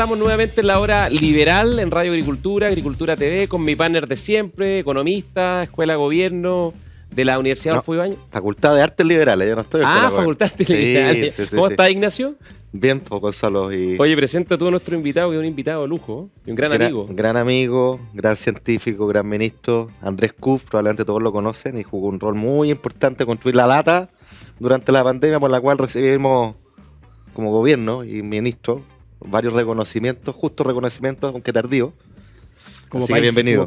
estamos nuevamente en la hora liberal en Radio Agricultura, Agricultura TV, con mi partner de siempre, economista, Escuela de Gobierno de la Universidad Adolfo Ibáñez. Facultad de Artes Liberales, yo no estoy en Facultad de Artes Liberales. ¿Cómo estás, Ignacio? Bien, pues, Gonzalo. Oye, presenta tú a nuestro invitado, que es un invitado de lujo, y un gran amigo. Gran amigo, gran científico, gran ministro, Andrés Kub, probablemente todos lo conocen, y jugó un rol muy importante en construir la lata durante la pandemia, por la cual recibimos como gobierno y ministro varios reconocimientos, justos reconocimientos, aunque tardíos. Como Así país, que bienvenido.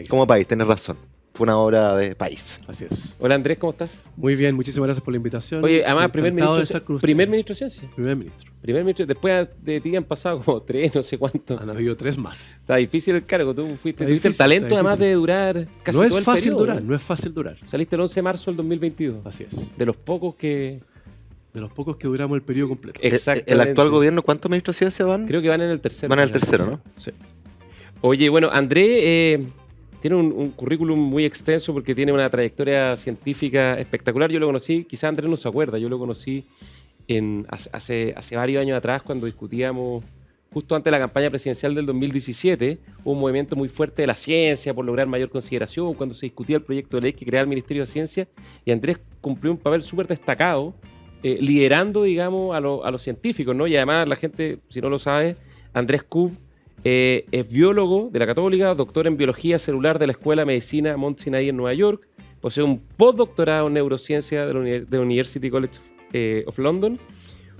Como país, tienes razón. Fue una obra de país. Así es. Hola Andrés, ¿cómo estás? Muy bien, muchísimas gracias por la invitación. Oye, además, primer ministro de Ciencia. Primer ministro. Después de ti han pasado como 3, no sé cuántos. Han habido 3 más. Está difícil el cargo. Tú tuviste el talento además de durar casi todo el periodo. No es fácil durar. Saliste el 11 de marzo del 2022. Así es. De los pocos que duramos el periodo completo. Exactamente. ¿El actual gobierno cuántos ministros de ciencia van? Creo que van en el tercero. Van en el tercero, ¿no? Sí. Oye, bueno, Andrés tiene un currículum muy extenso porque tiene una trayectoria científica espectacular. Yo lo conocí, quizás Andrés no se acuerda, yo lo conocí hace varios años atrás cuando discutíamos, justo antes de la campaña presidencial del 2017, hubo un movimiento muy fuerte de la ciencia por lograr mayor consideración, cuando se discutía el proyecto de ley que creaba el Ministerio de Ciencia, y Andrés cumplió un papel súper destacado, liderando, digamos, a los científicos, ¿no? Y además la gente, si no lo sabe, Andrés Kub es biólogo de la Católica, doctor en biología celular de la Escuela de Medicina Mount Sinai en Nueva York, posee un postdoctorado en neurociencia de la University College of London,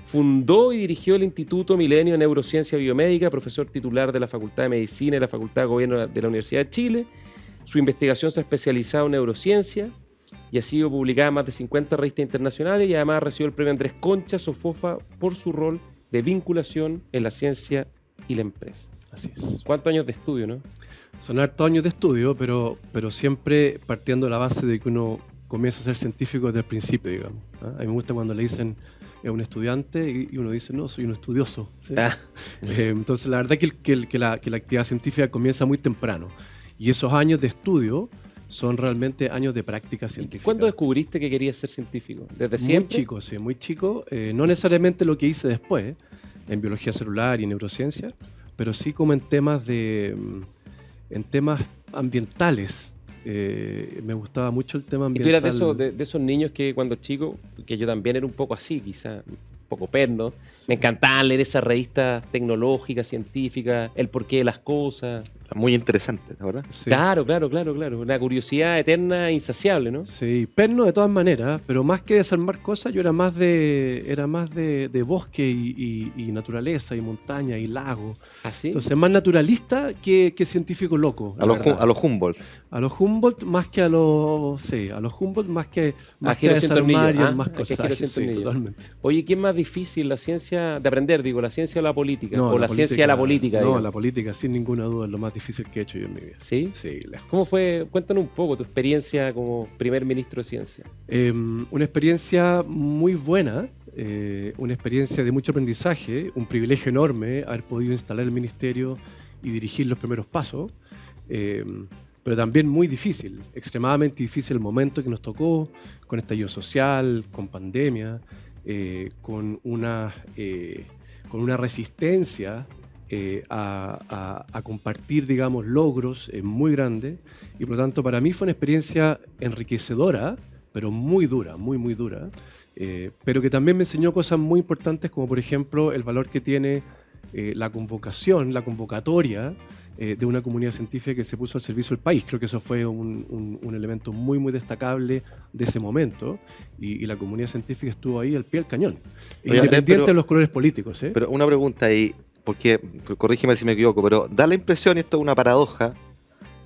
fundó y dirigió el Instituto Milenio de Neurociencia Biomédica, profesor titular de la Facultad de Medicina y la Facultad de Gobierno de la Universidad de Chile. Su investigación se ha especializado en neurociencia y ha sido publicada en más de 50 revistas internacionales, y además recibió el premio Andrés Concha Sofofa por su rol de vinculación en la ciencia y la empresa. Así es. ¿Cuántos años de estudio, no? Son hartos años de estudio, pero siempre partiendo de la base de que uno comienza a ser científico desde el principio, digamos. A mí me gusta cuando le dicen es un estudiante y uno dice, no, soy un estudioso. ¿Sí? Entonces, la verdad es que la actividad científica comienza muy temprano. Y esos años de estudio son realmente años de práctica científica. ¿Cuándo descubriste que querías ser científico? ¿Desde siempre? Muy chico. No necesariamente lo que hice después, en biología celular y neurociencia, pero sí como en temas ambientales. Me gustaba mucho el tema ambiental. ¿Y tú eras de esos niños que cuando chico, que yo también era un poco así, quizás, un poco perno, sí, me encantaba leer esas revistas tecnológicas, científicas, el porqué de las cosas? Muy interesante, ¿verdad? Sí. Claro. Una curiosidad eterna e insaciable, ¿no? Sí, perno de todas maneras, pero más que desarmar cosas, yo era más de bosque y naturaleza y montaña y lago. ¿Ah, sí? Entonces, más naturalista que científico loco. A los Humboldt. A los Humboldt más que a los... Sí, a los Humboldt más que a desarmar y más cosas. Sí, totalmente. Oye, ¿qué es más difícil, la ciencia de aprender, la ciencia o la política? No, o la ciencia de la política. No, digamos. La política, sin ninguna duda, es lo más difícil que he hecho yo en mi vida. ¿Sí? Sí, lejos. ¿Cómo fue? Cuéntanos un poco tu experiencia como primer ministro de Ciencia. Una experiencia muy buena, una experiencia de mucho aprendizaje, un privilegio enorme haber podido instalar el ministerio y dirigir los primeros pasos, pero también muy difícil, extremadamente difícil el momento que nos tocó, con estallido social, con pandemia, con una resistencia a compartir, digamos, logros muy grandes, y por lo tanto para mí fue una experiencia enriquecedora, pero muy dura, muy dura, pero que también me enseñó cosas muy importantes, como por ejemplo el valor que tiene la convocatoria de una comunidad científica que se puso al servicio del país. Creo que eso fue un elemento muy destacable de ese momento, y la comunidad científica estuvo ahí al pie del cañón, independiente de los colores políticos. Pero una pregunta ahí, porque, corrígeme si me equivoco, pero da la impresión, y esto es una paradoja,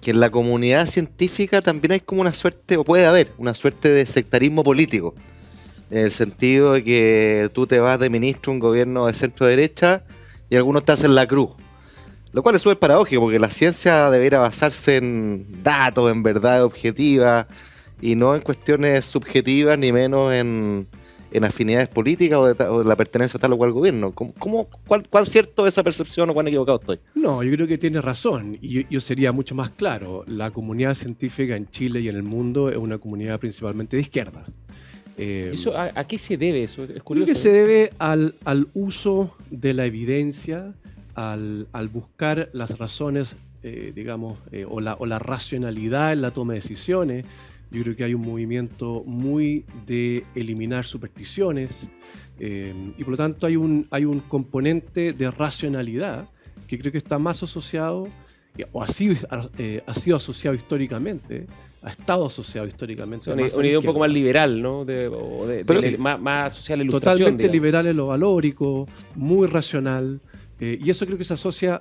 que en la comunidad científica también hay como una suerte, o puede haber una suerte de sectarismo político, en el sentido de que tú te vas de ministro a un gobierno de centro-derecha y algunos te hacen la cruz. Lo cual es súper paradójico, porque la ciencia debería basarse en datos, en verdad objetiva, y no en cuestiones subjetivas, ni menos en afinidades políticas o de la pertenencia a tal o cual gobierno. ¿Cuán cierto es esa percepción o cuán equivocado estoy? No, yo creo que tienes razón, y yo sería mucho más claro. La comunidad científica en Chile y en el mundo es una comunidad principalmente de izquierda. ¿Eso, a qué se debe eso? Es curioso. Creo que se debe al uso de la evidencia al buscar las razones, digamos, o la racionalidad en la toma de decisiones. Yo creo que hay un movimiento muy de eliminar supersticiones y por lo tanto hay un componente de racionalidad que creo que está más asociado, o ha sido asociado históricamente, ha estado asociado históricamente. Una idea un poco más liberal, ¿no? Más asociada a la ilustración. Totalmente digamos. liberal en lo valórico, muy racional, y eso creo que se asocia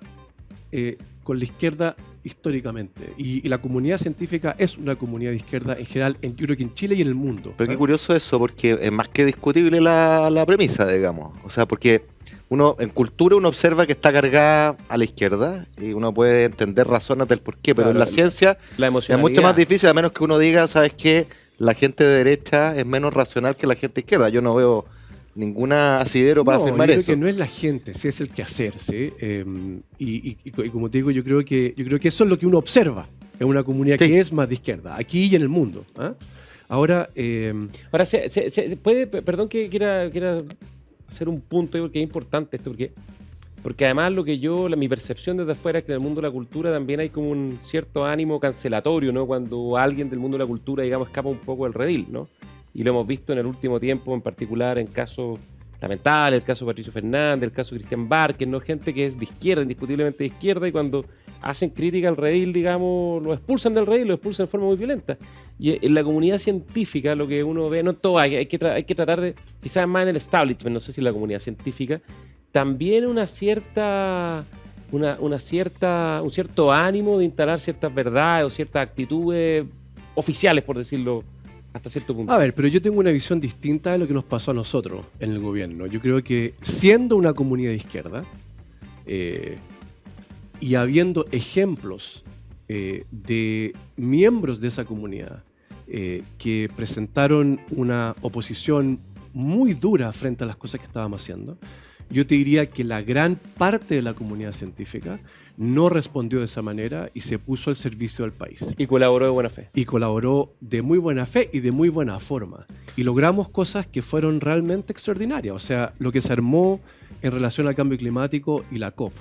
con la izquierda históricamente. Y la comunidad científica es una comunidad de izquierda en general, yo creo que en Chile y en el mundo. Pero qué curioso eso, porque es más que discutible la premisa, digamos. O sea, porque en cultura uno observa que está cargada a la izquierda y uno puede entender razones del por qué, pero Claro, en la ciencia la es emocionalidad. mucho más difícil, a menos que uno diga, ¿sabes qué? La gente de derecha es menos racional que la gente de izquierda. Yo no veo ninguna asidero para afirmar yo creo eso. que no es la gente, sí es el quehacer, ¿sí? Y como te digo, yo creo que eso es lo que uno observa en una comunidad Sí. que es más de izquierda, aquí y en el mundo. ¿Ah? Ahora, Ahora, se puede, perdón que quiera hacer un punto, porque es importante esto, porque además mi percepción desde afuera es que en el mundo de la cultura también hay como un cierto ánimo cancelatorio, ¿no? Cuando alguien del mundo de la cultura, digamos, escapa un poco del redil, ¿no? Y lo hemos visto en el último tiempo, en particular en casos lamentables, el caso de Patricio Fernández, el caso de Cristian Barker, ¿no? Gente que es de izquierda, indiscutiblemente de izquierda, y cuando hacen crítica al redil, digamos, lo expulsan del redil, lo expulsan de forma muy violenta. Y en la comunidad científica lo que uno ve, no todo, hay que tratar de, quizás más en el establishment, no sé si en la comunidad científica, también un cierto ánimo de instalar ciertas verdades o ciertas actitudes oficiales, por decirlo hasta cierto punto. a ver, pero yo tengo una visión distinta de lo que nos pasó a nosotros en el gobierno. Yo creo que siendo una comunidad de izquierda y habiendo ejemplos de miembros de esa comunidad que presentaron una oposición muy dura frente a las cosas que estábamos haciendo, yo te diría que la gran parte de la comunidad científica no respondió de esa manera y se puso al servicio del país. Y colaboró de buena fe. Y colaboró de muy buena fe y de muy buena forma. Y logramos cosas que fueron realmente extraordinarias. O sea, lo que se armó en relación al cambio climático y la COP.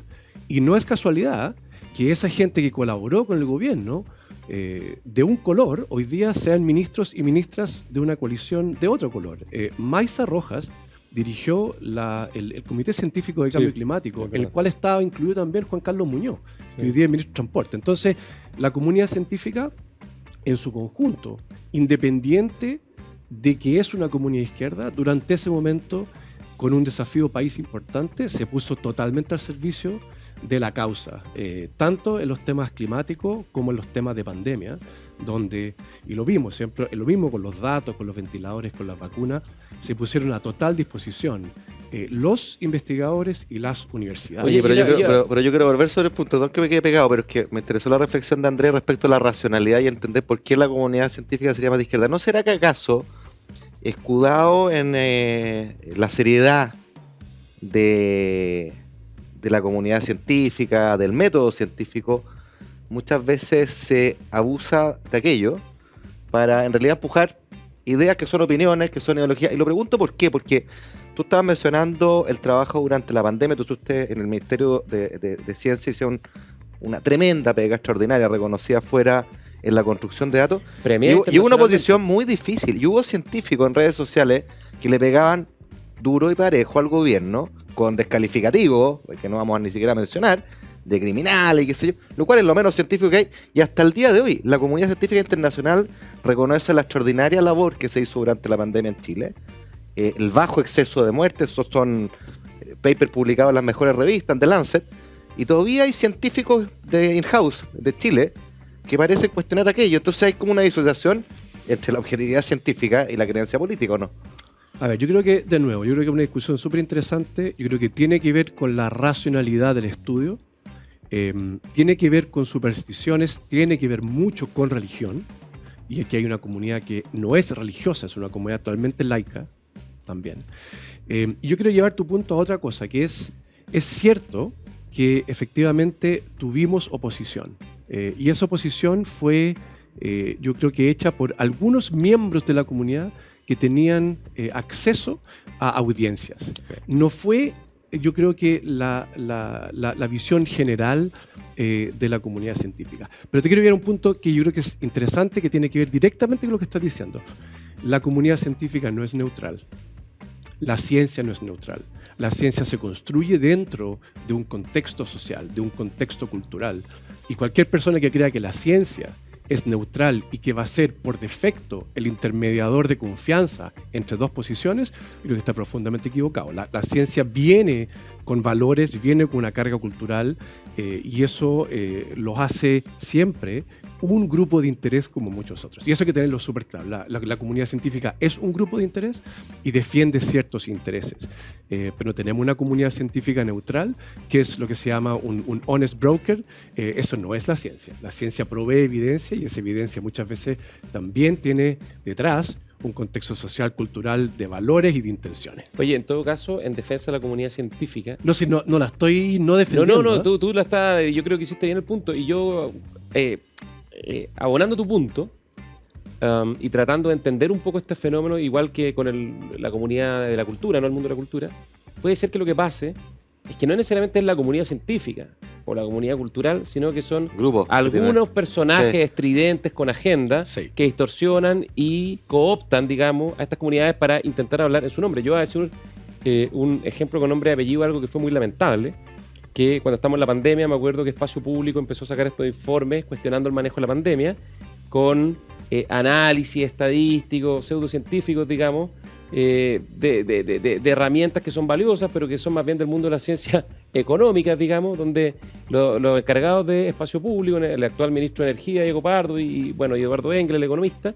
Y no es casualidad que esa gente que colaboró con el gobierno de un color, hoy día sean ministros y ministras de una coalición de otro color. Maisa Rojas dirigió el Comité Científico de Cambio Sí, Climático, es en el verdad. cual estaba incluido también Juan Carlos Muñoz, que Sí. hoy día es ministro de Transporte. Entonces, la comunidad científica, en su conjunto, independiente de que es una comunidad izquierda, durante ese momento, con un desafío país importante, se puso totalmente al servicio de la causa, tanto en los temas climáticos como en los temas de pandemia, donde, y lo vimos siempre, lo mismo con los datos, con los ventiladores, con las vacunas, se pusieron a total disposición los investigadores y las universidades. Oye, pero mira, pero yo quiero volver sobre el punto, no que me quede pegado, pero es que me interesó la reflexión de Andrés respecto a la racionalidad y entender por qué la comunidad científica sería más de izquierda. ¿No será que acaso, escudado en la seriedad de la comunidad científica, del método científico, muchas veces se abusa de aquello para en realidad empujar ideas que son opiniones, que son ideologías? Y lo pregunto por qué, porque tú estabas mencionando el trabajo durante la pandemia, usted en el Ministerio de Ciencia hicieron una tremenda pega extraordinaria, reconocida fuera en la construcción de datos, Premiada y hubo una internacionalmente. posición muy difícil, y hubo científicos en redes sociales que le pegaban duro y parejo al gobierno, con descalificativos, que no vamos a ni siquiera mencionar, de criminales y qué sé yo, lo cual es lo menos científico que hay, y hasta el día de hoy la comunidad científica internacional reconoce la extraordinaria labor que se hizo durante la pandemia en Chile, el bajo exceso de muertes, esos son papers publicados en las mejores revistas, de Lancet, y todavía hay científicos de in-house de Chile que parecen cuestionar aquello, entonces hay como una disociación entre la objetividad científica y la creencia política, ¿o no? A ver, yo creo que, de nuevo, yo creo que es una discusión súper interesante, yo creo que tiene que ver con la racionalidad del estudio, tiene que ver con supersticiones, tiene que ver mucho con religión, y aquí hay una comunidad que no es religiosa, es una comunidad totalmente laica también. Y yo quiero llevar tu punto a otra cosa, que es cierto que efectivamente tuvimos oposición, y esa oposición fue, yo creo que hecha por algunos miembros de la comunidad que tenían acceso a audiencias. No fue yo creo que la visión general de la comunidad científica. Pero te quiero llevar a un punto que yo creo que es interesante, que tiene que ver directamente con lo que estás diciendo. La comunidad científica no es neutral. La ciencia no es neutral. La ciencia se construye dentro de un contexto social, de un contexto cultural. Y cualquier persona que crea que la ciencia es neutral y que va a ser por defecto el intermediador de confianza entre dos posiciones, creo que está profundamente equivocado. La ciencia viene con valores, viene con una carga cultural y eso los hace siempre un grupo de interés como muchos otros. Y eso hay que tenerlo súper claro. La comunidad científica es un grupo de interés y defiende ciertos intereses. Pero tenemos una comunidad científica neutral, que es lo que se llama un honest broker. Eso no es la ciencia. La ciencia provee evidencia y esa evidencia muchas veces también tiene detrás un contexto social, cultural, de valores y de intenciones. Oye, en todo caso, en defensa de la comunidad científica... No, si no la estoy no defendiendo. No, tú la estás... Yo creo que hiciste bien el punto. Y yo, abonando tu punto y tratando de entender un poco este fenómeno, igual que con la comunidad de la cultura, no el mundo de la cultura, puede ser que lo que pase es que no necesariamente es la comunidad científica o la comunidad cultural, sino que son Grupos que algunos tienen- personajes Sí. estridentes con agenda Sí. que distorsionan y cooptan, digamos, a estas comunidades para intentar hablar en su nombre. Yo voy a decir un ejemplo con nombre y apellido, algo que fue muy lamentable, que cuando estamos en la pandemia, me acuerdo que Espacio Público empezó a sacar estos informes cuestionando el manejo de la pandemia con análisis estadísticos, pseudocientíficos, digamos, de herramientas que son valiosas, pero que son más bien del mundo de la ciencia económica, digamos, donde los encargados de Espacio Público, el actual ministro de Energía, Diego Pardo, y bueno, y Eduardo Engel, el economista,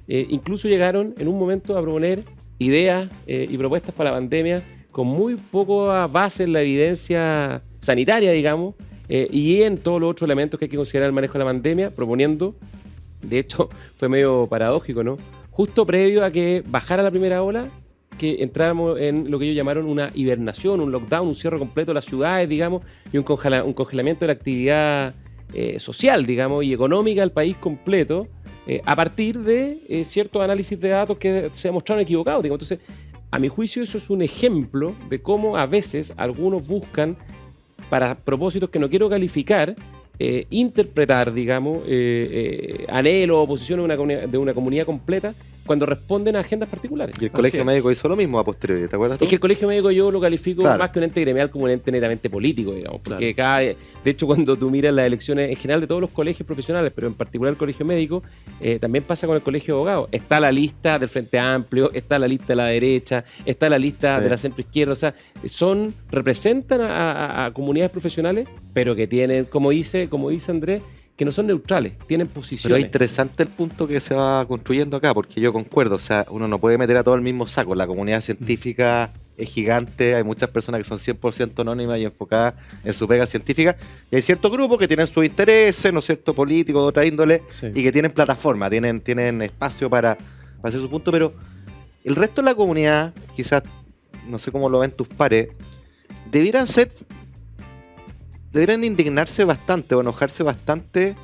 incluso llegaron en un momento a proponer ideas y propuestas para la pandemia con muy poca base en la evidencia sanitaria, digamos, y en todos los otros elementos que hay que considerar el manejo de la pandemia, proponiendo, de hecho, fue medio paradójico, ¿no? Justo previo a que bajara la primera ola, que entráramos en lo que ellos llamaron una hibernación, un lockdown, un cierre completo de las ciudades, digamos, y un congelamiento de la actividad social, digamos, y económica del país completo, a partir de ciertos análisis de datos que se mostraron equivocados, digamos. Entonces, a mi juicio, eso es un ejemplo de cómo a veces algunos buscan, para propósitos que no quiero calificar, interpretar, digamos, anhelos o posiciones de una comunidad completa cuando responden a agendas particulares. Y el colegio es. médico hizo lo mismo a posteriori, ¿te acuerdas tú? Es que el colegio médico yo lo califico Claro. más que un ente gremial como un ente netamente político, digamos, porque Claro. de hecho cuando tú miras las elecciones en general de todos los colegios profesionales, pero en particular el colegio médico, también pasa con el colegio de abogados. Está la lista del Frente Amplio, está la lista de la derecha, está la lista Sí. de la centroizquierda, o sea, representan a comunidades profesionales, pero que tienen, como dice Andrés, que no son neutrales, tienen Pero posiciones. es interesante el punto que se va construyendo acá, porque yo concuerdo, o sea, uno no puede meter a todo el mismo saco. La comunidad científica es gigante, hay muchas personas que son 100% anónimas y enfocadas en su pega científica, y hay ciertos grupos que tienen sus intereses, ¿no es cierto?, políticos de otra índole, Sí. y que tienen plataforma, tienen espacio para hacer su punto, pero el resto de la comunidad, quizás, no sé cómo lo ven tus pares, deberían indignarse bastante o enojarse bastante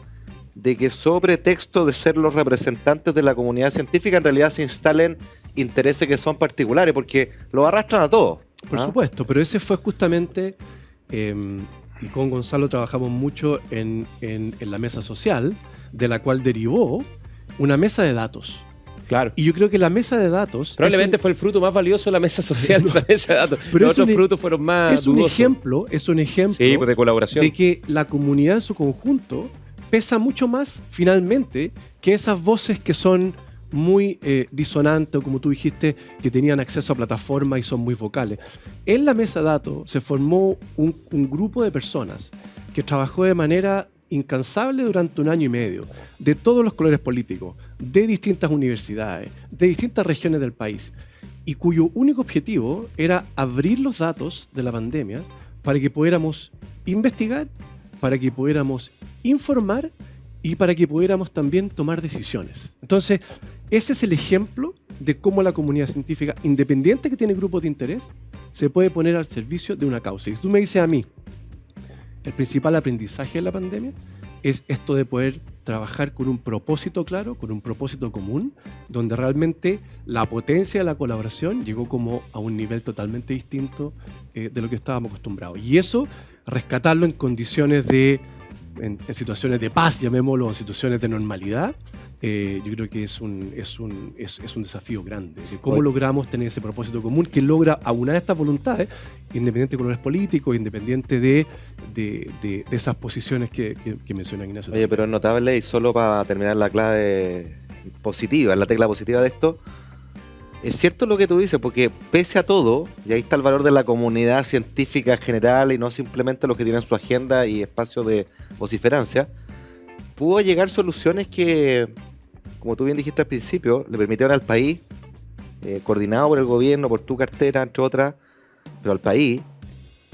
de que sobre texto de ser los representantes de la comunidad científica en realidad se instalen intereses que son particulares, porque lo arrastran a todos. Por ¿ah? supuesto, pero ese fue justamente, y con Gonzalo trabajamos mucho en la mesa social, de la cual derivó una mesa de datos. Claro. Y yo creo que la mesa de datos... Probablemente fue el fruto más valioso de la mesa social, esa mesa de datos. Pero Los es un otros e- frutos fueron más es un dudosos. ejemplo Sí, pues de colaboración. de que la comunidad en su conjunto pesa mucho más finalmente que esas voces que son muy disonantes o como tú dijiste, que tenían acceso a plataformas y son muy vocales. En la mesa de datos se formó un grupo de personas que trabajó de manera incansable durante 1 año y medio, de todos los colores políticos, de distintas universidades, de distintas regiones del país, y cuyo único objetivo era abrir los datos de la pandemia para que pudiéramos investigar, para que pudiéramos informar y para que pudiéramos también tomar decisiones. Entonces, ese es el ejemplo de cómo la comunidad científica, independiente que tiene grupos de interés, se puede poner al servicio de una causa. Y si tú me dices a mí, el principal aprendizaje de la pandemia es esto de poder trabajar con un propósito claro, con un propósito común, donde realmente la potencia de la colaboración llegó como a un nivel totalmente distinto de lo que estábamos acostumbrados. Y eso, rescatarlo en condiciones en situaciones de paz, llamémoslo, en situaciones de normalidad, yo creo que es un desafío grande de cómo logramos tener ese propósito común que logra aunar estas voluntades, independiente de colores políticos, independiente de esas posiciones que menciona Ignacio. Oye, pero es notable, y solo para terminar la clave positiva, la tecla positiva de esto, es cierto lo que tú dices, porque pese a todo, y ahí está el valor de la comunidad científica en general y no simplemente los que tienen su agenda y espacio de vociferancia, pudo llegar soluciones que, como tú bien dijiste al principio, le permitieron al país, coordinado por el gobierno, por tu cartera, entre otras, pero al país,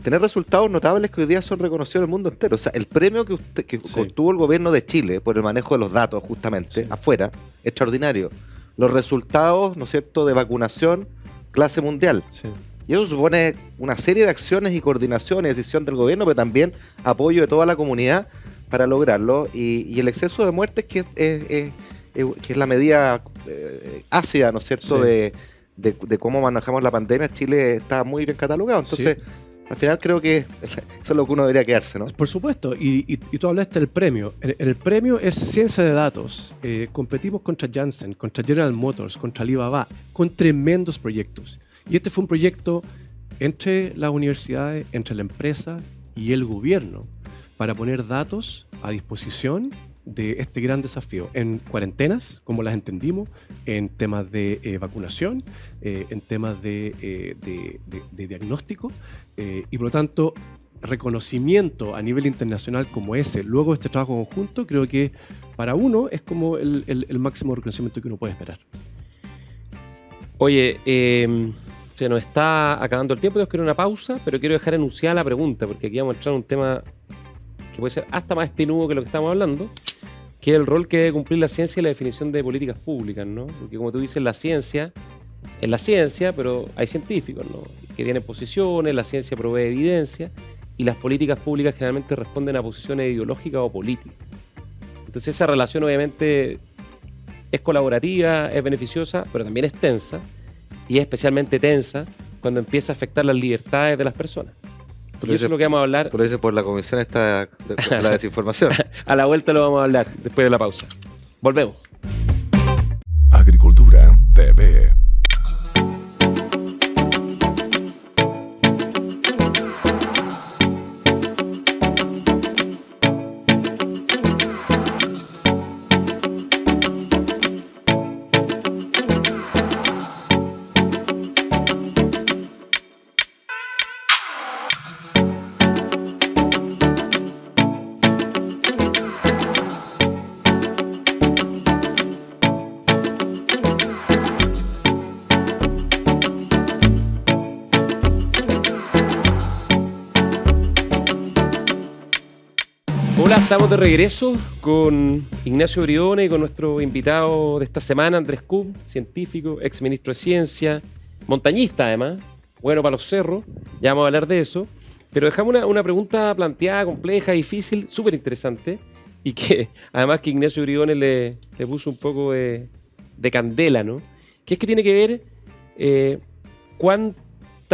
tener resultados notables que hoy día son reconocidos en el mundo entero. O sea, el premio que obtuvo el gobierno de Chile por el manejo de los datos, justamente, afuera, extraordinario. Los resultados, ¿no es cierto?, de vacunación, clase mundial. Sí. Y eso supone una serie de acciones y coordinación y decisión del gobierno, pero también apoyo de toda la comunidad para lograrlo. Y el exceso de muertes, que es la medida ácida, ¿no es cierto?, Sí. de cómo manejamos la pandemia, Chile está muy bien catalogado. Entonces, al final creo que eso es lo que uno debería quedarse, ¿no? Por supuesto, y tú hablaste del premio. El premio es ciencia de datos. Competimos contra Janssen, contra General Motors, contra Alibaba, con tremendos proyectos. Y este fue un proyecto entre las universidades, entre la empresa y el gobierno, para poner datos a disposición de este gran desafío en cuarentenas, como las entendimos, en temas de vacunación, en temas de diagnóstico, y por lo tanto reconocimiento a nivel internacional como ese, luego de este trabajo conjunto, creo que para uno es como el máximo reconocimiento que uno puede esperar. Oye, se nos está acabando el tiempo, tenemos que ir a una pausa, pero quiero dejar enunciada la pregunta, porque aquí vamos a entrar en un tema que puede ser hasta más espinudo que lo que estamos hablando, que es el rol que debe cumplir la ciencia y la definición de políticas públicas, ¿no? Porque como tú dices, la ciencia es la ciencia, pero hay científicos, ¿no?, que tienen posiciones, la ciencia provee evidencia, y las políticas públicas generalmente responden a posiciones ideológicas o políticas. Entonces esa relación obviamente es colaborativa, es beneficiosa, pero también es tensa, y es especialmente tensa cuando empieza a afectar las libertades de las personas. Y eso es lo que vamos a hablar. Por eso, por la comisión esta de la desinformación. A la vuelta lo vamos a hablar, después de la pausa. Volvemos. Agricultura TV. Hola, estamos de regreso con Ignacio Briones y con nuestro invitado de esta semana, Andrés Kub, científico, ex ministro de Ciencia, montañista además, bueno para los cerros, ya vamos a hablar de eso, pero dejamos una pregunta planteada, compleja, difícil, súper interesante, y que además que Ignacio Briones le puso un poco de candela, ¿no? Que es que tiene que ver cuánta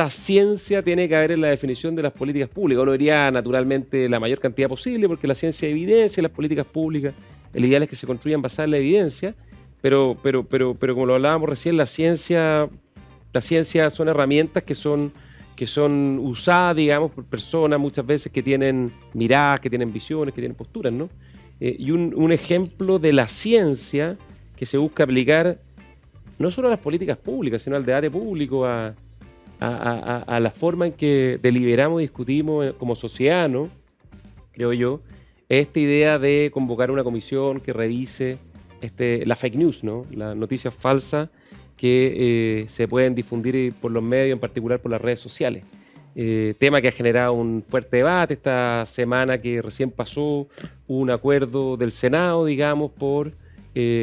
ciencia tiene que haber en la definición de las políticas públicas. Uno diría naturalmente la mayor cantidad posible, porque la ciencia evidencia, las políticas públicas, el ideal es que se construyan basadas en la evidencia, pero como lo hablábamos recién, la ciencia son herramientas que son usadas, digamos, por personas muchas veces que tienen miradas, que tienen visiones, que tienen posturas, ¿no? Y un ejemplo de la ciencia que se busca aplicar no solo a las políticas públicas, sino al debate público, a la forma en que deliberamos y discutimos como sociedad, ¿no?, creo yo, esta idea de convocar una comisión que revise la fake news, ¿no?, las noticias falsas que se pueden difundir por los medios, en particular por las redes sociales. Tema que ha generado un fuerte debate. Esta semana que recién pasó, hubo un acuerdo del Senado, digamos, por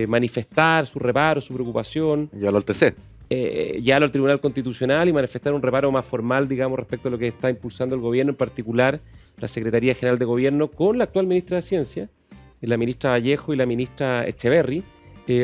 manifestar su reparo, su preocupación. Ya lo TC. Al Tribunal Constitucional y manifestar un reparo más formal, digamos, respecto a lo que está impulsando el gobierno, en particular la Secretaría General de Gobierno con la actual ministra de Ciencia, la ministra Vallejo y la ministra Echeverry,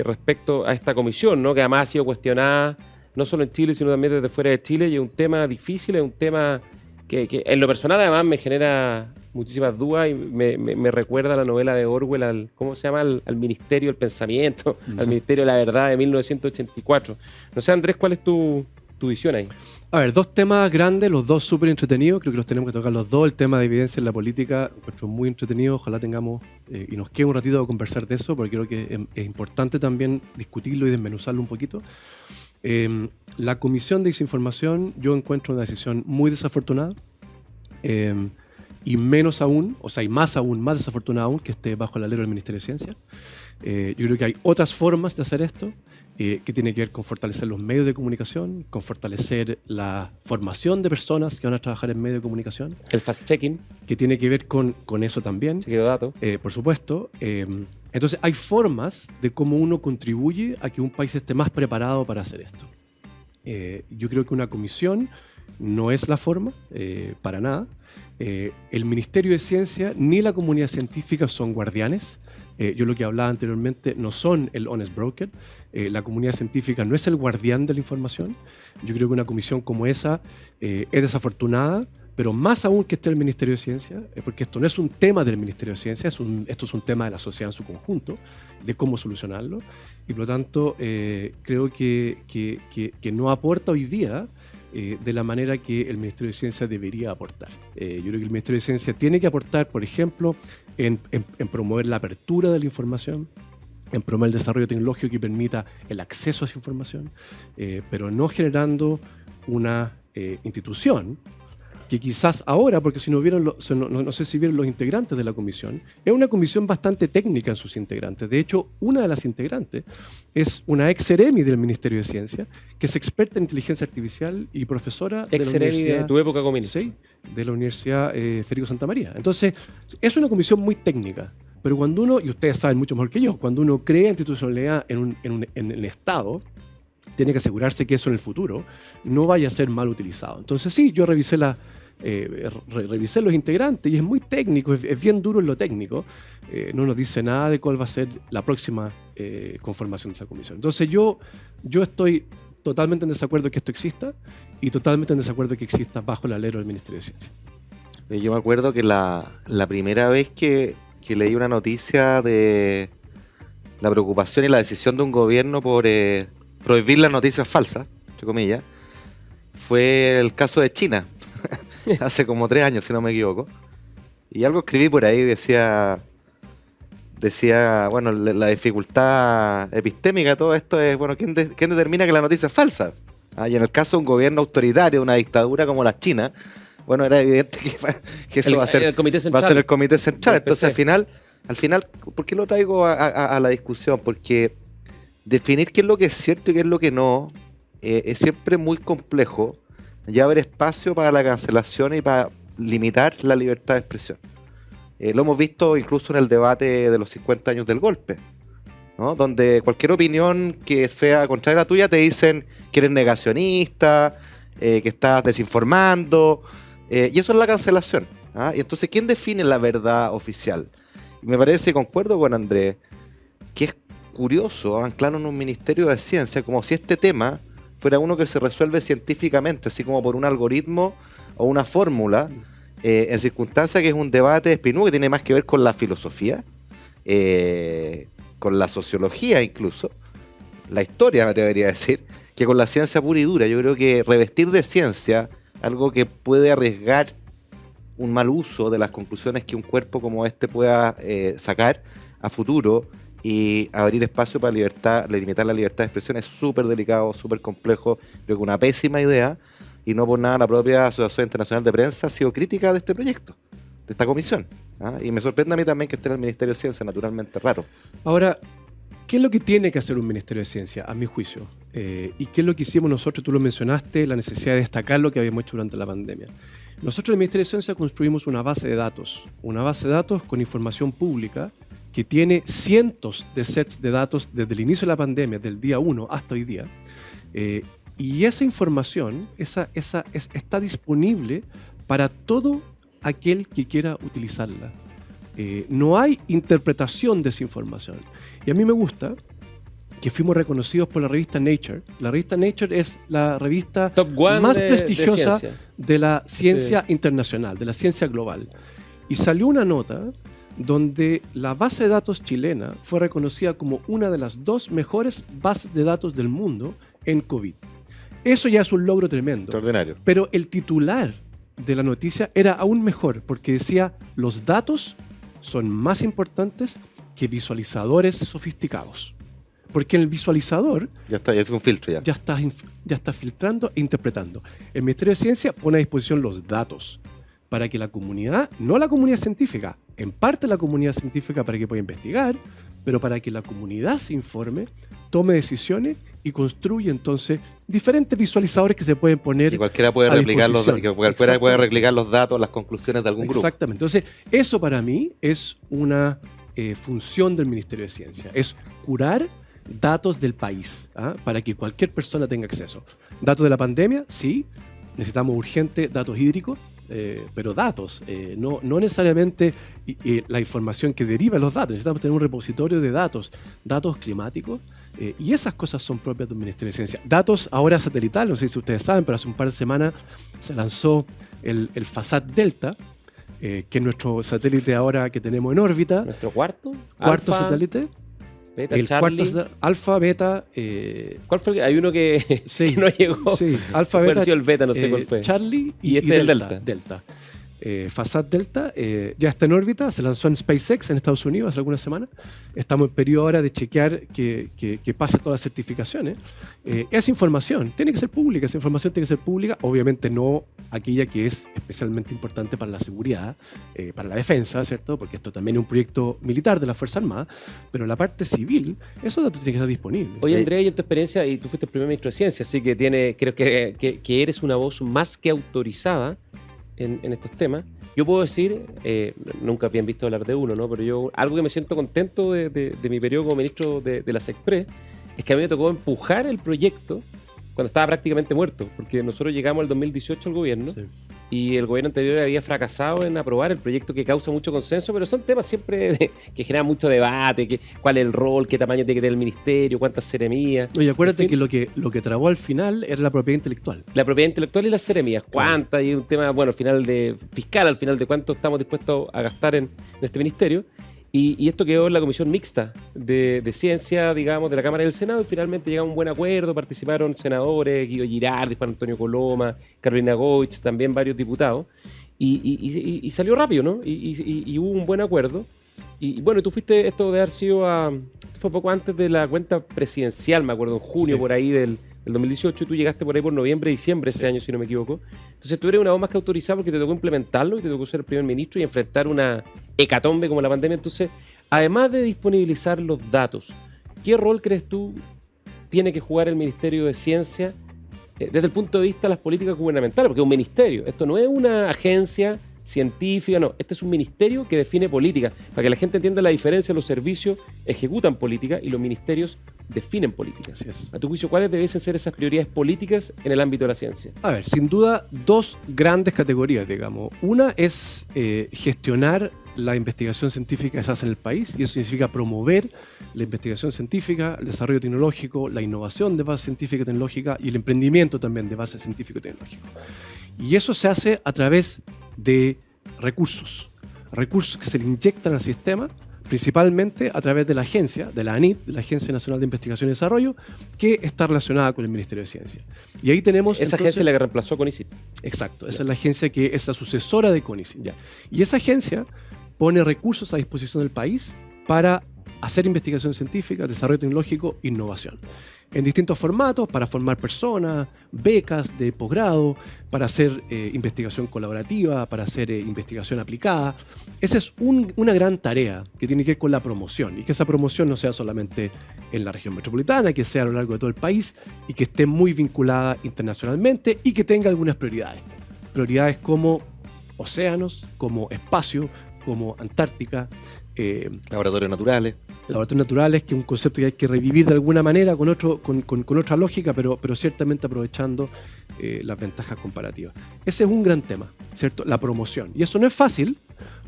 respecto a esta comisión, ¿no? Que además ha sido cuestionada no solo en Chile, sino también desde fuera de Chile, y es un tema difícil, es un tema que en lo personal además me genera muchísimas dudas y me recuerda a la novela de Orwell, ¿cómo se llama? Al Ministerio del Pensamiento, al Ministerio de la Verdad de 1984. No sé, Andrés, ¿cuál es tu visión ahí? A ver, dos temas grandes, los dos súper entretenidos, creo que los tenemos que tocar los dos. El tema de evidencia en la política, encuentro muy entretenido, ojalá tengamos y nos quede un ratito a conversar de eso, porque creo que es importante también discutirlo y desmenuzarlo un poquito. La Comisión de Desinformación yo encuentro una decisión muy desafortunada, y menos aún, o sea, y más aún, más desafortunada aún, que esté bajo el alero del Ministerio de Ciencia. Yo creo que hay otras formas de hacer esto, que tiene que ver con fortalecer los medios de comunicación, con fortalecer la formación de personas que van a trabajar en medios de comunicación. El fact-checking. Que tiene que ver con eso también. Chequeo de datos. Por supuesto. Entonces hay formas de cómo uno contribuye a que un país esté más preparado para hacer esto. Yo creo que una comisión no es la forma, para nada. El Ministerio de Ciencia ni la comunidad científica son guardianes. Yo lo que hablaba anteriormente no son el honest broker. La comunidad científica no es el guardián de la información. Yo creo que una comisión como esa es desafortunada, pero más aún que esté el Ministerio de Ciencia, porque esto no es un tema del Ministerio de Ciencia, esto es un tema de la sociedad en su conjunto, de cómo solucionarlo, y por lo tanto creo que no aporta hoy día de la manera que el Ministerio de Ciencia debería aportar. Yo creo que el Ministerio de Ciencia tiene que aportar, por ejemplo, en promover la apertura de la información, en promover el desarrollo tecnológico que permita el acceso a esa información, pero no generando una institución que quizás ahora, porque si no vieron, no sé si vieron los integrantes de la comisión, es una comisión bastante técnica en sus integrantes. De hecho, una de las integrantes es una ex-eremi del Ministerio de Ciencia, que es experta en inteligencia artificial y profesora de la universidad. De tu época como ministro. Sí, de la Universidad Federico Santa María. Entonces, es una comisión muy técnica, pero cuando uno, y ustedes saben mucho mejor que yo, cuando uno crea institucionalidad en el Estado, tiene que asegurarse que eso en el futuro no vaya a ser mal utilizado. Entonces sí, yo revisé los integrantes y es muy técnico, es bien duro en lo técnico. No nos dice nada de cuál va a ser la próxima conformación de esa comisión. Entonces yo estoy totalmente en desacuerdo que esto exista y totalmente en desacuerdo que exista bajo el alero del Ministerio de Ciencia. Yo me acuerdo que la primera vez que leí una noticia de la preocupación y la decisión de un gobierno por prohibir las noticias falsas, entre comillas, fue el caso de China, hace como 3 años, si no me equivoco. Y algo escribí por ahí, decía, bueno, la dificultad epistémica de todo esto es, bueno, ¿quién determina que la noticia es falsa? Y en el caso de un gobierno autoritario, una dictadura como la China, bueno, era evidente que eso va a ser el Comité Central. Entonces, al final, ¿por qué lo traigo a la discusión? Porque definir qué es lo que es cierto y qué es lo que no es siempre muy complejo. Ya haber espacio para la cancelación y para limitar la libertad de expresión. Lo hemos visto incluso en el debate de los 50 años del golpe, ¿no? Donde cualquier opinión que sea contraria a la tuya te dicen que eres negacionista, que estás desinformando, y eso es la cancelación, ¿ah? Y entonces, ¿quién define la verdad oficial? Y me parece, concuerdo con Andrés, que es curioso anclarlo en un Ministerio de Ciencia como si este tema fuera uno que se resuelve científicamente, así como por un algoritmo o una fórmula, en circunstancias que es un debate espinoso que tiene más que ver con la filosofía, con la sociología incluso, la historia me atrevería a decir, que con la ciencia pura y dura. Yo creo que revestir de ciencia algo que puede arriesgar un mal uso de las conclusiones que un cuerpo como este pueda sacar a futuro y abrir espacio para limitar la libertad de expresión es súper delicado, súper complejo. Creo que una pésima idea, y no por nada la propia Asociación Internacional de Prensa ha sido crítica de este proyecto, de esta comisión, ¿ah? Y me sorprende a mí también que esté en el Ministerio de Ciencia, naturalmente raro. Ahora, ¿qué es lo que tiene que hacer un Ministerio de Ciencia, a mi juicio? ¿Y qué es lo que hicimos nosotros? Tú lo mencionaste, la necesidad de destacar lo que habíamos hecho durante la pandemia. Nosotros en el Ministerio de Ciencia construimos una base de datos con información pública que tiene cientos de sets de datos desde el inicio de la pandemia, del día 1 hasta hoy día. Y esa información está disponible para todo aquel que quiera utilizarla. no hay interpretación de esa información. Y a mí me gusta que fuimos reconocidos por la revista Nature. La revista Nature es la revista Top One más de prestigiosa ciencia. de la ciencia internacional, de la ciencia global. Y salió una nota donde la base de datos chilena fue reconocida como una de las 2 mejores bases de datos del mundo en COVID. Eso ya es un logro tremendo. Extraordinario. Pero el titular de la noticia era aún mejor, porque decía: los datos son más importantes que visualizadores sofisticados. Porque en el visualizador Ya está, ya es un filtro ya. ya está filtrando e interpretando. El Ministerio de Ciencia pone a disposición los datos para que la comunidad, no la comunidad científica, en parte la comunidad científica para que pueda investigar, pero para que la comunidad se informe, tome decisiones y construya entonces diferentes visualizadores que se pueden poner Y cualquiera puede a replicar los, disposición. que cualquiera puede Exactamente. replicar los datos, las conclusiones de algún grupo. Exactamente. Entonces, eso para mí es una función del Ministerio de Ciencia. Es curar datos del país, ¿ah? Para que cualquier persona tenga acceso. Datos de la pandemia, sí. Necesitamos urgente datos hídricos, pero datos, no necesariamente la información que deriva de los datos. Necesitamos tener un repositorio de datos climáticos, y esas cosas son propias del Ministerio de Ciencia. Datos ahora satelital, no sé si ustedes saben, pero hace un par de semanas se lanzó el FASAT Delta, que es nuestro satélite ahora que tenemos en órbita, Nuestro cuarto cuarto Alfa, satélite, Beta, el Charlie. alfa, beta, ¿Cuál fue? Hay uno que, sí, que no llegó. sí, alfa, Fue beta, haber sido el beta, no sé cuál fue. Charlie Y este es el Delta. Delta. FASAT Delta ya está en órbita, se lanzó en SpaceX en Estados Unidos hace algunas semanas. Estamos en periodo ahora de chequear que pase todas las certificaciones. Esa información tiene que ser pública, esa información tiene que ser pública, obviamente no aquella que es especialmente importante para la seguridad, para la defensa, ¿cierto? Porque esto también es un proyecto militar de la Fuerza Armada, pero la parte civil, esos datos tienen que estar disponibles. Oye, Andrea, y en tu experiencia, y tú fuiste el primer ministro de Ciencia, así que creo que eres una voz más que autorizada en estos temas. Yo puedo decir, nunca habían visto hablar de uno, ¿no? Pero yo, algo que me siento contento de mi periodo como ministro de la SECPRE, es que a mí me tocó empujar el proyecto cuando estaba prácticamente muerto, porque nosotros llegamos al 2018 al gobierno, Sí. y el gobierno anterior había fracasado en aprobar el proyecto que causa mucho consenso, pero son temas siempre que generan mucho debate, cuál es el rol, qué tamaño tiene que tener el ministerio, cuántas seremías. Oye, acuérdate En fin, que lo que trabó al final era la propiedad intelectual. la propiedad intelectual y las seremías, cuántas, y un tema, bueno, al final de fiscal, al final de cuánto estamos dispuestos a gastar en este ministerio. Y esto quedó en la comisión mixta de ciencia, digamos, de la Cámara y del Senado, y finalmente llegamos a un buen acuerdo. Participaron senadores, Guido Girardi, Juan Antonio Coloma, Carolina Goich, también varios diputados, y salió rápido, ¿no? Y hubo un buen acuerdo. Y bueno, tú fuiste, esto de haber sido fue poco antes de la cuenta presidencial, me acuerdo, en junio, Sí. por ahí del 2018, y tú llegaste por ahí por noviembre, diciembre ese año, si no me equivoco. Entonces tú eres una voz más que autorizada porque te tocó implementarlo y te tocó ser el primer ministro y enfrentar una hecatombe como la pandemia. Entonces, además de disponibilizar los datos, ¿qué rol crees tú tiene que jugar el Ministerio de Ciencia desde el punto de vista de las políticas gubernamentales? Porque es un ministerio, esto no es una agencia científica, no, este es un ministerio que define políticas. Para que la gente entienda la diferencia, los servicios ejecutan políticas y los ministerios definen políticas. Así es. A tu juicio, ¿cuáles debiesen ser esas prioridades políticas en el ámbito de la ciencia? A ver, sin duda, 2 grandes categorías, digamos. Una es gestionar la investigación científica que se hace en el país, y eso significa promover la investigación científica, el desarrollo tecnológico, la innovación de base científica y tecnológica y el emprendimiento también de base científico y tecnológico. Y eso se hace a través de recursos que se le inyectan al sistema, principalmente a través de la agencia, de la ANID, de la Agencia Nacional de Investigación y Desarrollo, que está relacionada con el Ministerio de Ciencia. Y ahí tenemos... Esa entonces, agencia es la que reemplazó con CONICIT. Exacto, esa es la agencia que es la sucesora de CONICIT. Ya. Y esa agencia pone recursos a disposición del país para hacer investigación científica, desarrollo tecnológico, innovación. En distintos formatos, para formar personas, becas de posgrado, para hacer investigación colaborativa, para hacer investigación aplicada. Esa es una gran tarea que tiene que ver con la promoción, y que esa promoción no sea solamente en la región metropolitana, que sea a lo largo de todo el país y que esté muy vinculada internacionalmente y que tenga algunas prioridades. Prioridades como océanos, como espacio, como Antártica, Laboratorios naturales. Laboratorios naturales, que es un concepto que hay que revivir de alguna manera con otra lógica, pero ciertamente aprovechando las ventajas comparativas. Ese es un gran tema, ¿cierto? La promoción. Y eso no es fácil,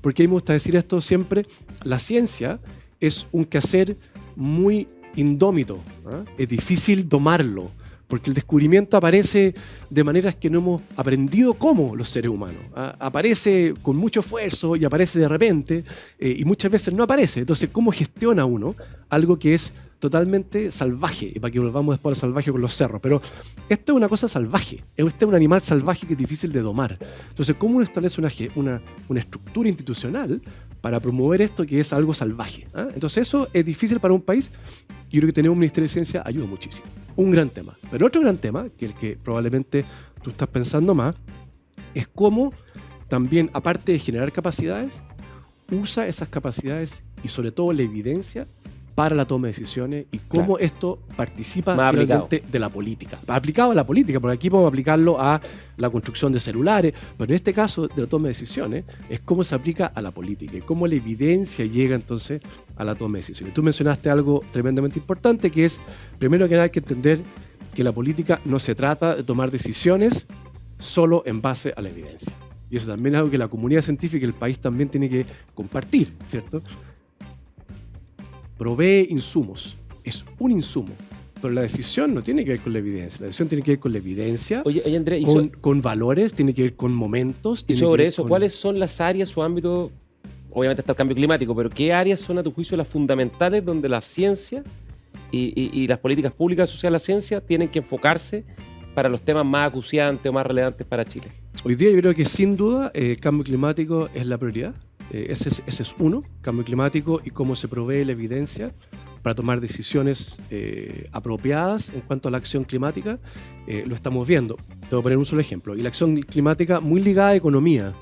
porque a mí me gusta decir esto siempre, la ciencia es un quehacer muy indómito, ¿ah? Es difícil domarlo, porque el descubrimiento aparece de maneras que no hemos aprendido cómo los seres humanos. ¿Ah? Aparece con mucho esfuerzo y aparece de repente y muchas veces no aparece. Entonces, ¿cómo gestiona uno algo que es totalmente salvaje? Y para que volvamos después al salvaje con los cerros. Pero esto es una cosa salvaje. Este es un animal salvaje que es difícil de domar. Entonces, ¿cómo uno establece una estructura institucional para promover esto que es algo salvaje? ¿Ah? Entonces, eso es difícil para un país. Yo creo que tener un Ministerio de Ciencia ayuda muchísimo. Un gran tema. Pero otro gran tema, que el que probablemente tú estás pensando más, es cómo también, aparte de generar capacidades, usa esas capacidades y sobre todo la evidencia para la toma de decisiones y cómo esto participa Más finalmente de la política. Aplicado a la política, porque aquí podemos aplicarlo a la construcción de celulares, pero en este caso de la toma de decisiones es cómo se aplica a la política y cómo la evidencia llega entonces a la toma de decisiones. Tú mencionaste algo tremendamente importante, que es, primero que nada, hay que entender que la política no se trata de tomar decisiones solo en base a la evidencia. Y eso también es algo que la comunidad científica y el país también tiene que compartir, ¿cierto? Provee insumos, es un insumo, pero la decisión no tiene que ver con la evidencia, la decisión tiene que ver con la evidencia, Oye, Andrés, con valores, tiene que ver con momentos. Y sobre eso, ¿cuáles son las áreas o ámbitos? Obviamente está el cambio climático, pero ¿qué áreas son a tu juicio las fundamentales donde la ciencia y las políticas públicas asociadas a la ciencia tienen que enfocarse para los temas más acuciantes o más relevantes para Chile? Hoy día yo creo que sin duda el cambio climático es la prioridad. Ese es uno, cambio climático y cómo se provee la evidencia para tomar decisiones apropiadas en cuanto a la acción climática. Lo estamos viendo. Te voy a poner un solo ejemplo. Y la acción climática muy ligada a economía.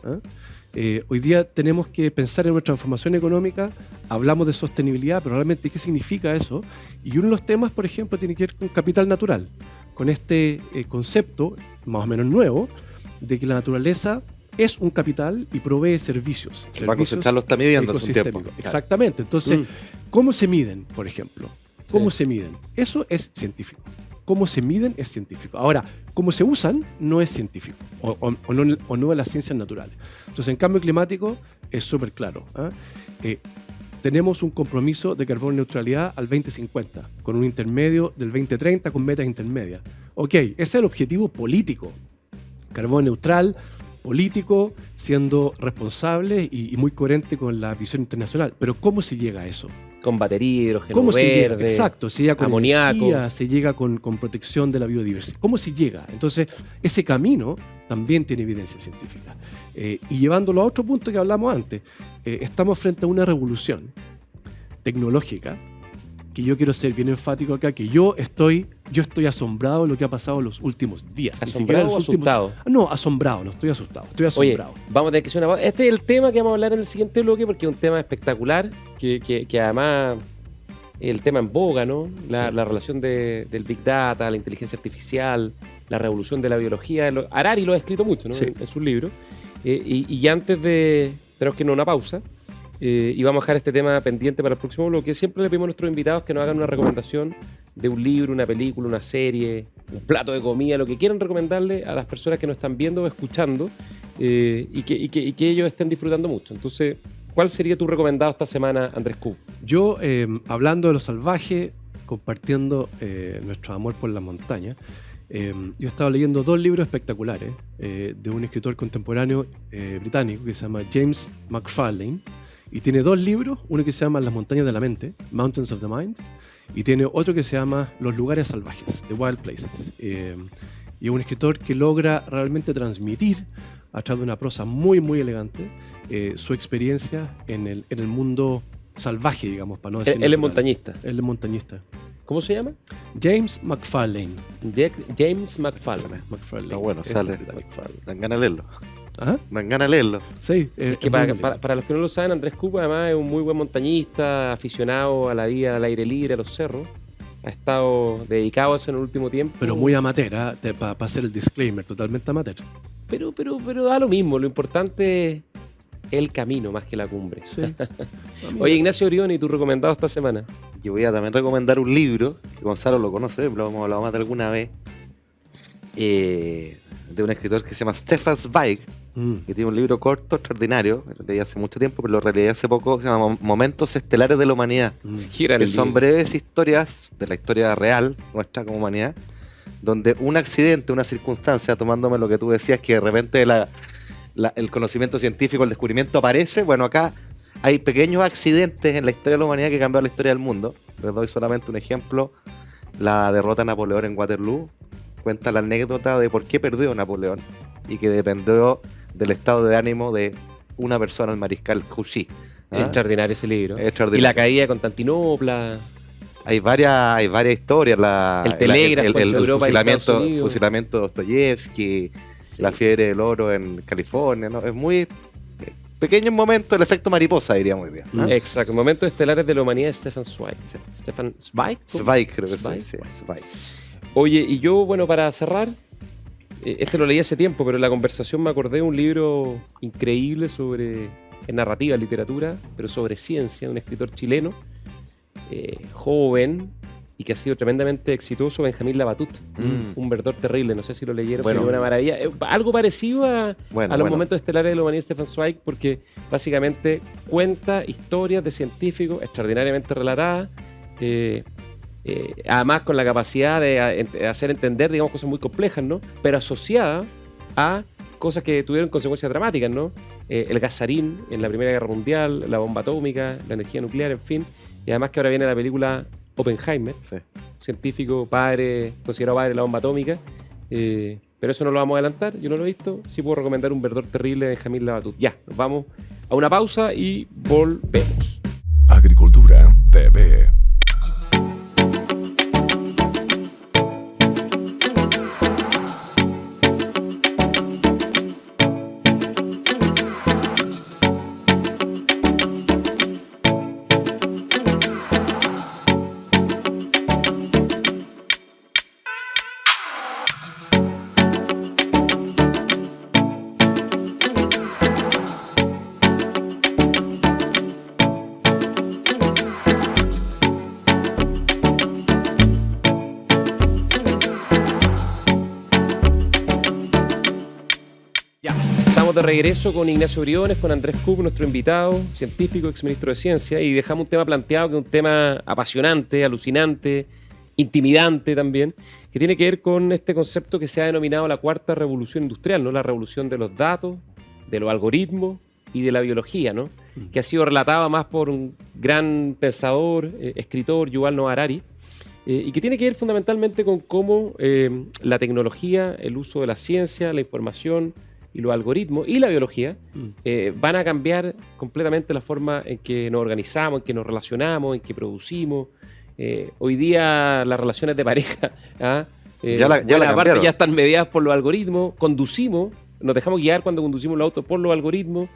Hoy día tenemos que pensar en nuestra transformación económica. Hablamos de sostenibilidad, pero realmente ¿qué significa eso? Y uno de los temas, por ejemplo, tiene que ver con capital natural, con este concepto más o menos nuevo de que la naturaleza es un capital y provee servicios. El Banco Central lo está midiendo hace un tiempo. Exactamente. Entonces, ¿cómo se miden, por ejemplo? ¿Cómo se miden? Eso es científico. ¿Cómo se miden? Es científico. Ahora, ¿cómo se usan? No es científico. O no de las ciencias naturales. Entonces, en cambio climático es súper claro. Tenemos un compromiso de carbono neutralidad al 2050, con un intermedio del 2030 con metas intermedias. Ok, ese es el objetivo político. Carbono neutral, político, siendo responsable y muy coherente con la visión internacional. Pero ¿cómo se llega a eso? Con batería, hidrógeno ¿Cómo se llega? verde, Exacto, se llega con amoníaco. energía, se llega con protección de la biodiversidad. ¿Cómo se llega? Entonces, ese camino también tiene evidencia científica. Y llevándolo a otro punto que hablamos antes, estamos frente a una revolución tecnológica que yo quiero ser bien enfático acá, que yo estoy asombrado de lo que ha pasado en los últimos días. ¿Asombrado o asustado? No, asombrado, no estoy asustado, estoy asombrado. Oye, vamos a tener que hacer una pausa. Este es el tema que vamos a hablar en el siguiente bloque porque es un tema espectacular, que además el tema en boga, ¿no? La relación del Big Data, la inteligencia artificial, la revolución de la biología. Harari lo ha escrito mucho, ¿no? Sí. En sus libros. Y antes de... Tenemos que irnos a una pausa. Y vamos a dejar este tema pendiente para el próximo bloque. Siempre le pedimos a nuestros invitados que nos hagan una recomendación de un libro, una película, una serie, un plato de comida, lo que quieran recomendarle a las personas que nos están viendo o escuchando y que ellos estén disfrutando mucho. Entonces, ¿cuál sería tu recomendado esta semana, Andrés Q? Yo, hablando de lo salvaje, compartiendo nuestro amor por la montaña, yo estaba leyendo 2 libros espectaculares de un escritor contemporáneo británico que se llama James McFarlane. Y tiene 2 libros, uno que se llama Las montañas de la mente, Mountains of the Mind, y tiene otro que se llama Los lugares salvajes, The Wild Places. Y es un escritor que logra realmente transmitir, a través de una prosa muy, muy elegante, su experiencia en el mundo salvaje, digamos, para no decir... Él es montañista. Él es montañista. ¿Cómo se llama? James McFarlane. James McFarlane. McFarlane. Está bueno, Es sale. británico. Dan ganas de leerlo. ¿Ah? Dan ganas de leerlo. Sí. Es que es muy para los que no lo saben, Andrés Cupa además es un muy buen montañista, aficionado a la vida al aire libre, a los cerros. Ha estado dedicado a eso en el último tiempo. Pero muy amateur, para hacer el disclaimer, totalmente amateur. Pero da lo mismo. Lo importante el camino más que la cumbre. Sí. Oye, Ignacio Brioni, ¿y tu recomendado esta semana? Yo voy a también recomendar un libro, que Gonzalo lo conoce, lo hemos hablado más de alguna vez, de un escritor que se llama Stefan Zweig, que tiene un libro corto, extraordinario, lo leí hace mucho tiempo, pero lo releí hace poco, se llama Momentos Estelares de la Humanidad, que son breves historias de la historia real, nuestra como humanidad, donde un accidente, una circunstancia, tomándome lo que tú decías, que de repente el conocimiento científico, el descubrimiento aparece, bueno, acá hay pequeños accidentes en la historia de la humanidad que han cambiado la historia del mundo. Les doy solamente un ejemplo, la derrota de Napoleón en Waterloo, cuenta la anécdota de por qué perdió Napoleón y que dependió del estado de ánimo de una persona, el mariscal Grouchy. Extraordinario ese libro. Extraordinario. Y la caída de Constantinopla. Hay varias historias. El telégrafo entre Europa y Estados Unidos. Fusilamiento de Dostoyevsky, Sí. la fiebre del oro en California, ¿no? Es muy pequeño momento, el efecto mariposa, diríamos hoy día. ¿no? Exacto. Momentos estelares de la humanidad de Stefan Zweig. Sí. Stefan Zweig. Zweig, creo que Zweig. sí. Zweig. Oye, y yo, bueno, para cerrar, este lo leí hace tiempo, pero en la conversación me acordé de un libro increíble sobre narrativa, literatura, pero sobre ciencia, un escritor chileno, joven, y que ha sido tremendamente exitoso, Benjamín Labatut, un verdor terrible, no sé si lo leyeron, Bueno. fue una maravilla. Algo parecido a los momentos estelares de la humanidad de Stefan Zweig, porque básicamente cuenta historias de científicos extraordinariamente relatadas, además con la capacidad de hacer entender, digamos, cosas muy complejas, ¿no? Pero asociadas a cosas que tuvieron consecuencias dramáticas, ¿no? El gasarín en la Primera Guerra Mundial, la bomba atómica, la energía nuclear, en fin. Y además que ahora viene la película Oppenheimer, Sí. científico, considerado padre de la bomba atómica. Pero eso no lo vamos a adelantar, yo no lo he visto. Sí puedo recomendar un verdor terrible de Benjamín Labatut. Ya, nos vamos a una pausa y volvemos. Agricultura TV. Estamos de regreso con Ignacio Briones, con Andrés Cook, nuestro invitado, científico, exministro de Ciencia, y dejamos un tema planteado que es un tema apasionante, alucinante, intimidante también, que tiene que ver con este concepto que se ha denominado la cuarta revolución industrial, ¿no? La revolución de los datos, de los algoritmos y de la biología, ¿no? Que ha sido relatada más por un gran pensador, escritor, Yuval Noah Harari, y que tiene que ver fundamentalmente con cómo la tecnología, el uso de la ciencia, la información y los algoritmos y la biología van a cambiar completamente la forma en que nos organizamos, en que nos relacionamos, en que producimos. Hoy día las relaciones de pareja Ya la buena parte cambiaron. ya están mediadas por los algoritmos. Conducimos, nos dejamos guiar cuando conducimos el auto por los algoritmos.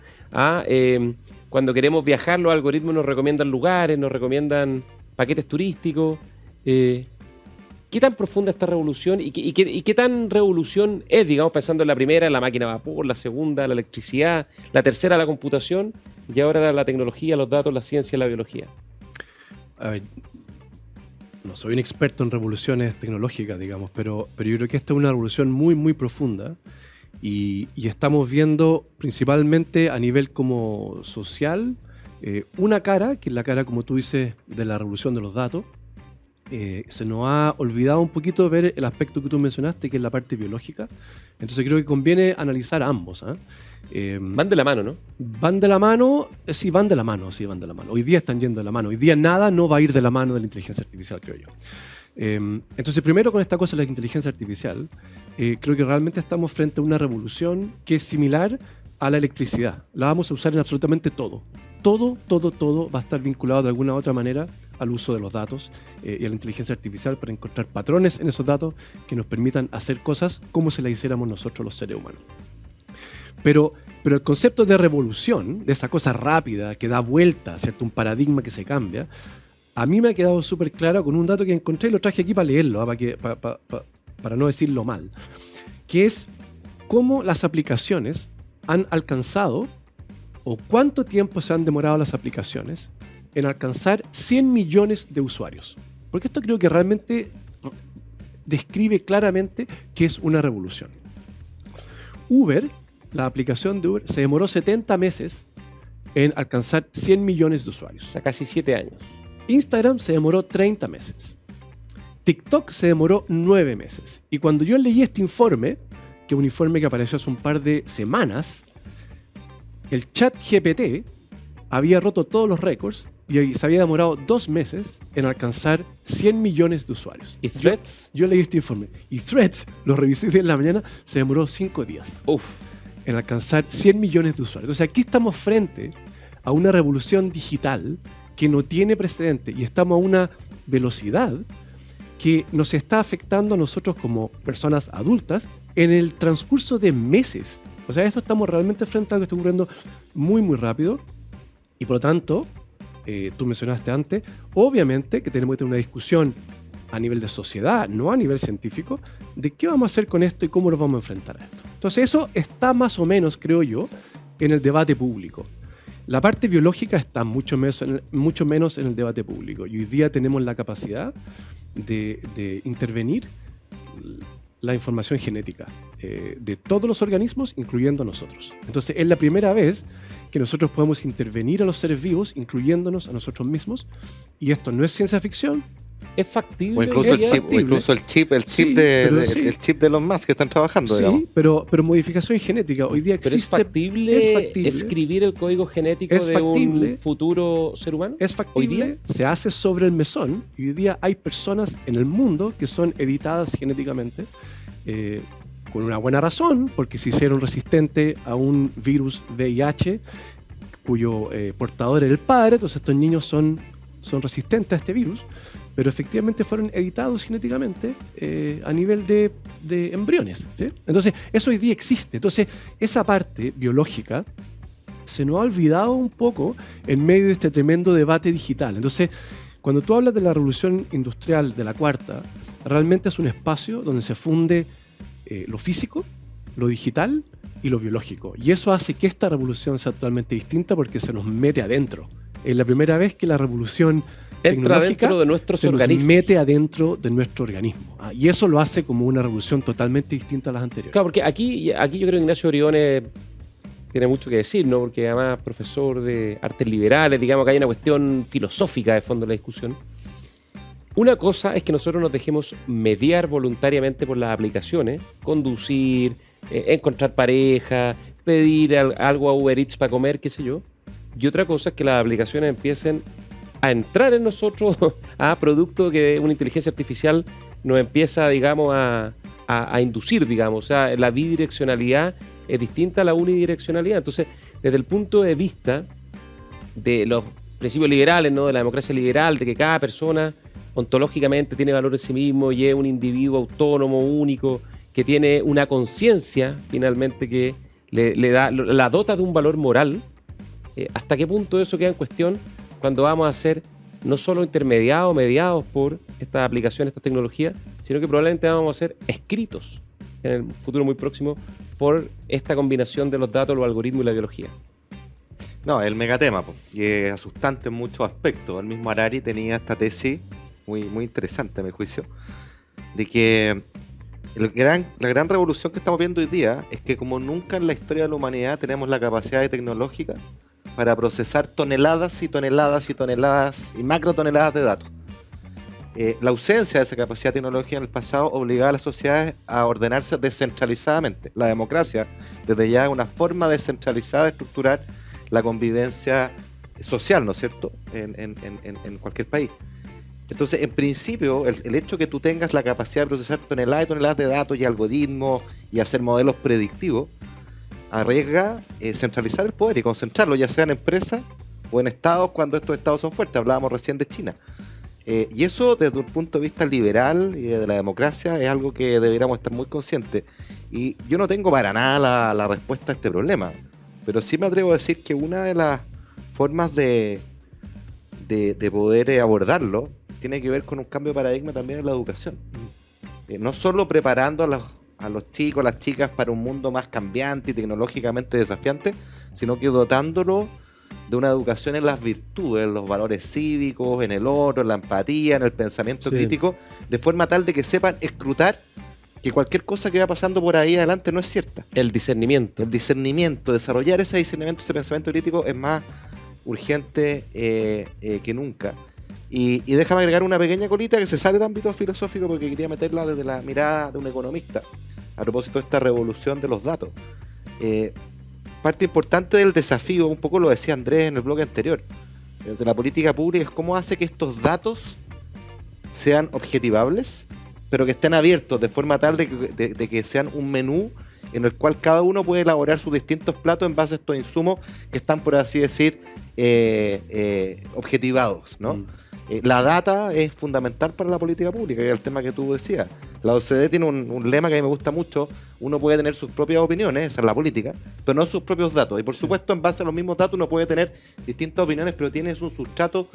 Cuando queremos viajar, los algoritmos nos recomiendan lugares, nos recomiendan paquetes turísticos. ¿Qué tan profunda esta revolución y qué tan revolución es, digamos, pensando en la primera, la máquina a vapor, la segunda, la electricidad, la tercera, la computación, y ahora la tecnología, los datos, la ciencia y la biología? A ver, no soy un experto en revoluciones tecnológicas, digamos, pero yo creo que esta es una revolución muy, muy profunda y estamos viendo principalmente a nivel como social una cara, que es la cara, como tú dices, de la revolución de los datos. Se nos ha olvidado un poquito ver el aspecto que tú mencionaste, que es la parte biológica. Entonces creo que conviene analizar ambos. Van de la mano, ¿no? ¿Van de la mano? Sí, van de la mano. Hoy día están yendo de la mano. Hoy día nada no va a ir de la mano de la inteligencia artificial, creo yo. Entonces, primero con esta cosa de la inteligencia artificial, creo que realmente estamos frente a una revolución que es similar a la electricidad. La vamos a usar en absolutamente todo. Todo va a estar vinculado de alguna u otra manera al uso de los datos y a la inteligencia artificial para encontrar patrones en esos datos que nos permitan hacer cosas como si las hiciéramos nosotros los seres humanos. Pero el concepto de revolución, de esa cosa rápida que da vuelta, ¿cierto? Un paradigma que se cambia, a mí me ha quedado súper claro con un dato que encontré y lo traje aquí para leerlo, para no decirlo mal, que es cómo las aplicaciones han alcanzado o cuánto tiempo se han demorado las aplicaciones en alcanzar 100 millones de usuarios. Porque esto creo que realmente describe claramente que es una revolución. Uber, la aplicación de Uber, se demoró 70 meses en alcanzar 100 millones de usuarios. O sea, casi 7 años. Instagram se demoró 30 meses. TikTok se demoró 9 meses. Y cuando yo leí este informe, que es un informe que apareció hace un par de semanas, el ChatGPT había roto todos los récords y se había demorado 2 meses en alcanzar 100 millones de usuarios. ¿Y Threads? Yo leí este informe. Y Threads, lo revisé de la mañana, se demoró 5 días Uf. en alcanzar 100 millones de usuarios. Entonces aquí estamos frente a una revolución digital que no tiene precedente y estamos a una velocidad que nos está afectando a nosotros como personas adultas en el transcurso de meses. O sea, esto estamos realmente frente a algo que está ocurriendo muy, muy rápido y por lo tanto, tú mencionaste antes, obviamente que tenemos que tener una discusión a nivel de sociedad, no a nivel científico, de qué vamos a hacer con esto y cómo nos vamos a enfrentar a esto. Entonces eso está más o menos, creo yo, en el debate público. La parte biológica está mucho menos en el debate público y hoy día tenemos la capacidad de intervenir la información genética de todos los organismos, incluyendo nosotros. Entonces es la primera vez que nosotros podemos intervenir a los seres vivos, incluyéndonos a nosotros mismos, y esto no es ciencia ficción. ¿Es factible? O incluso Es el chip, factible. sí, el chip de los más que están trabajando, Sí, digamos. pero modificación genética hoy día ¿Pero existe. es factible, es factible. escribir el código genético Es de factible. un futuro ser humano? Es factible, ¿Hoy día? se hace sobre el mesón y hoy día hay personas en el mundo que son editadas genéticamente con una buena razón, porque se hicieron resistentes a un virus VIH cuyo portador era el padre, entonces estos niños son resistentes a este virus, pero efectivamente fueron editados genéticamente a nivel de embriones, ¿sí? Entonces eso hoy día existe. Entonces esa parte biológica se nos ha olvidado un poco en medio de este tremendo debate digital. Entonces, cuando tú hablas de la revolución industrial de la cuarta, realmente es un espacio donde se funde lo físico, lo digital y lo biológico. Y eso hace que esta revolución sea totalmente distinta porque se nos mete adentro. Es la primera vez que la revolución Entra tecnológica dentro de nuestros se nos organismos. mete adentro de nuestro organismo. Y eso lo hace como una revolución totalmente distinta a las anteriores. Claro, porque aquí yo creo que Ignacio Briones tiene mucho que decir, ¿no? Porque además profesor de artes liberales, digamos que hay una cuestión filosófica de fondo en la discusión. Una cosa es que nosotros nos dejemos mediar voluntariamente por las aplicaciones, conducir, encontrar pareja, pedir algo a Uber Eats para comer, qué sé yo. Y otra cosa es que las aplicaciones empiecen a entrar en nosotros a producto que una inteligencia artificial nos empieza, digamos, a inducir, digamos. O sea, la bidireccionalidad es distinta a la unidireccionalidad. Entonces, desde el punto de vista de los principios liberales, ¿no? De la democracia liberal, de que cada persona ontológicamente tiene valor en sí mismo y es un individuo autónomo, único, que tiene una conciencia, finalmente, que la dota de un valor moral. ¿Hasta qué punto eso queda en cuestión cuando vamos a ser no solo intermediados, mediados por estas aplicaciones, estas tecnologías, sino que probablemente vamos a ser escritos en el futuro muy próximo por esta combinación de los datos, los algoritmos y la biología? No, el megatema, po, y es asustante en muchos aspectos. El mismo Harari tenía esta tesis muy, muy interesante, a mi juicio, de que la gran revolución que estamos viendo hoy día es que como nunca en la historia de la humanidad tenemos la capacidad tecnológica para procesar toneladas y toneladas y toneladas y macrotoneladas de datos. La ausencia de esa capacidad tecnológica en el pasado obligaba a las sociedades a ordenarse descentralizadamente. La democracia, desde ya, es una forma descentralizada de estructurar la convivencia social, ¿no es cierto?, en cualquier país. Entonces, en principio, el hecho que tú tengas la capacidad de procesar toneladas y toneladas de datos y algoritmos y hacer modelos predictivos, arriesga centralizar el poder y concentrarlo, ya sea en empresas o en estados, cuando estos estados son fuertes. Hablábamos recién de China. Y eso, desde un punto de vista liberal y de la democracia, es algo que deberíamos estar muy conscientes. Y yo no tengo para nada la respuesta a este problema, pero sí me atrevo a decir que una de las formas de poder abordarlo tiene que ver con un cambio de paradigma también en la educación. No solo preparando a los chicos, a las chicas para un mundo más cambiante y tecnológicamente desafiante, sino que dotándolo de una educación en las virtudes, en los valores cívicos, en el otro, en la empatía, en el pensamiento Sí. crítico, de forma tal de que sepan escrutar que cualquier cosa que va pasando por ahí adelante no es cierta. El discernimiento. El discernimiento, desarrollar ese discernimiento, ese pensamiento crítico es más urgente que nunca. Y déjame agregar una pequeña colita que se sale del ámbito filosófico porque quería meterla desde la mirada de un economista a propósito de esta revolución de los datos. Parte importante del desafío, un poco lo decía Andrés en el bloque anterior, de la política pública, es cómo hace que estos datos sean objetivables, pero que estén abiertos de forma tal de que sean un menú en el cual cada uno puede elaborar sus distintos platos en base a estos insumos que están, por así decir, objetivados, ¿no? La data es fundamental para la política pública, que es el tema que tú decías. La OCDE tiene un lema que a mí me gusta mucho: uno puede tener sus propias opiniones, esa es la política, pero no sus propios datos. Y por supuesto, en base a los mismos datos uno puede tener distintas opiniones, pero tienes un sustrato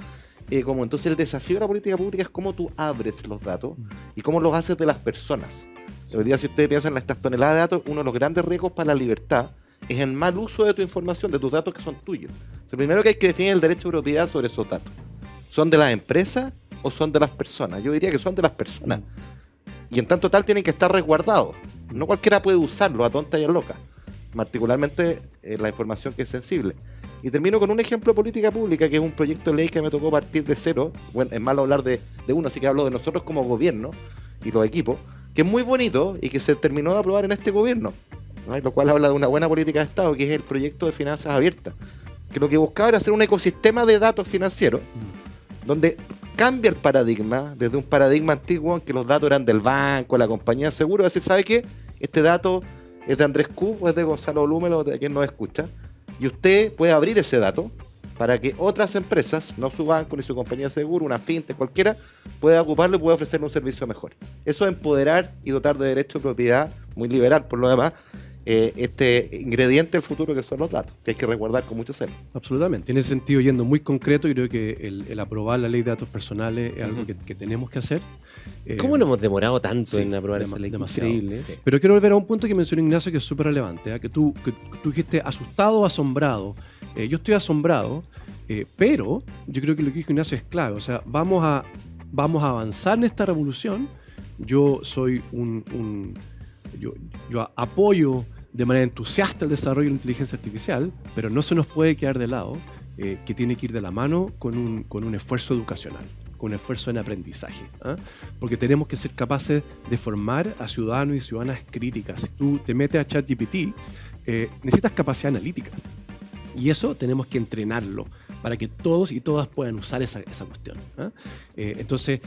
común. Entonces el desafío de la política pública es cómo tú abres los datos y cómo los haces de las personas. Hoy día, si ustedes piensan en estas toneladas de datos, uno de los grandes riesgos para la libertad es el mal uso de tu información, de tus datos que son tuyos. Lo primero que hay que definir es el derecho de propiedad sobre esos datos. ¿Son de las empresas o son de las personas? Yo diría que son de las personas. Y en tanto tal tienen que estar resguardados. No cualquiera puede usarlo a tonta y a loca. Particularmente la información que es sensible. Y termino con un ejemplo de política pública, que es un proyecto de ley que me tocó partir de cero. Bueno, es malo hablar de uno, así que hablo de nosotros como gobierno y los equipos, que es muy bonito y que se terminó de aprobar en este gobierno, ¿no? Lo cual habla de una buena política de Estado, que es el proyecto de finanzas abiertas, que lo que buscaba era hacer un ecosistema de datos financieros donde cambia el paradigma, desde un paradigma antiguo en que los datos eran del banco, la compañía de seguro, a decir, ¿sabe qué? Este dato es de Andrés Kuf o es de Gonzalo Lúmelo, de quien nos escucha, y usted puede abrir ese dato para que otras empresas, no su banco ni su compañía de seguro, una fintech, cualquiera, pueda ocuparlo y pueda ofrecerle un servicio mejor. Eso es empoderar y dotar de derecho de propiedad, muy liberal por lo demás, este ingrediente del futuro que son los datos, que hay que resguardar con mucho celo. Absolutamente. En ese sentido, yendo muy concreto, yo creo que el aprobar la ley de datos personales es algo que tenemos que hacer. ¿Cómo nos hemos demorado tanto sí, en aprobar esa ley? demasiado. Increíble. Sí. Pero quiero volver a un punto que mencionó Ignacio que es súper relevante, ¿eh? que tú dijiste asustado o asombrado. Yo estoy asombrado, pero yo creo que lo que dijo Ignacio es clave. O sea, vamos a avanzar en esta revolución. Yo soy yo apoyo de manera entusiasta el desarrollo de la inteligencia artificial, pero no se nos puede quedar de lado que tiene que ir de la mano con un esfuerzo educacional, con un esfuerzo en aprendizaje, ¿ah? Porque tenemos que ser capaces de formar a ciudadanos y ciudadanas críticas. Si tú te metes a ChatGPT, necesitas capacidad analítica, y eso tenemos que entrenarlo para que todos y todas puedan usar esa cuestión, ¿ah? Entonces,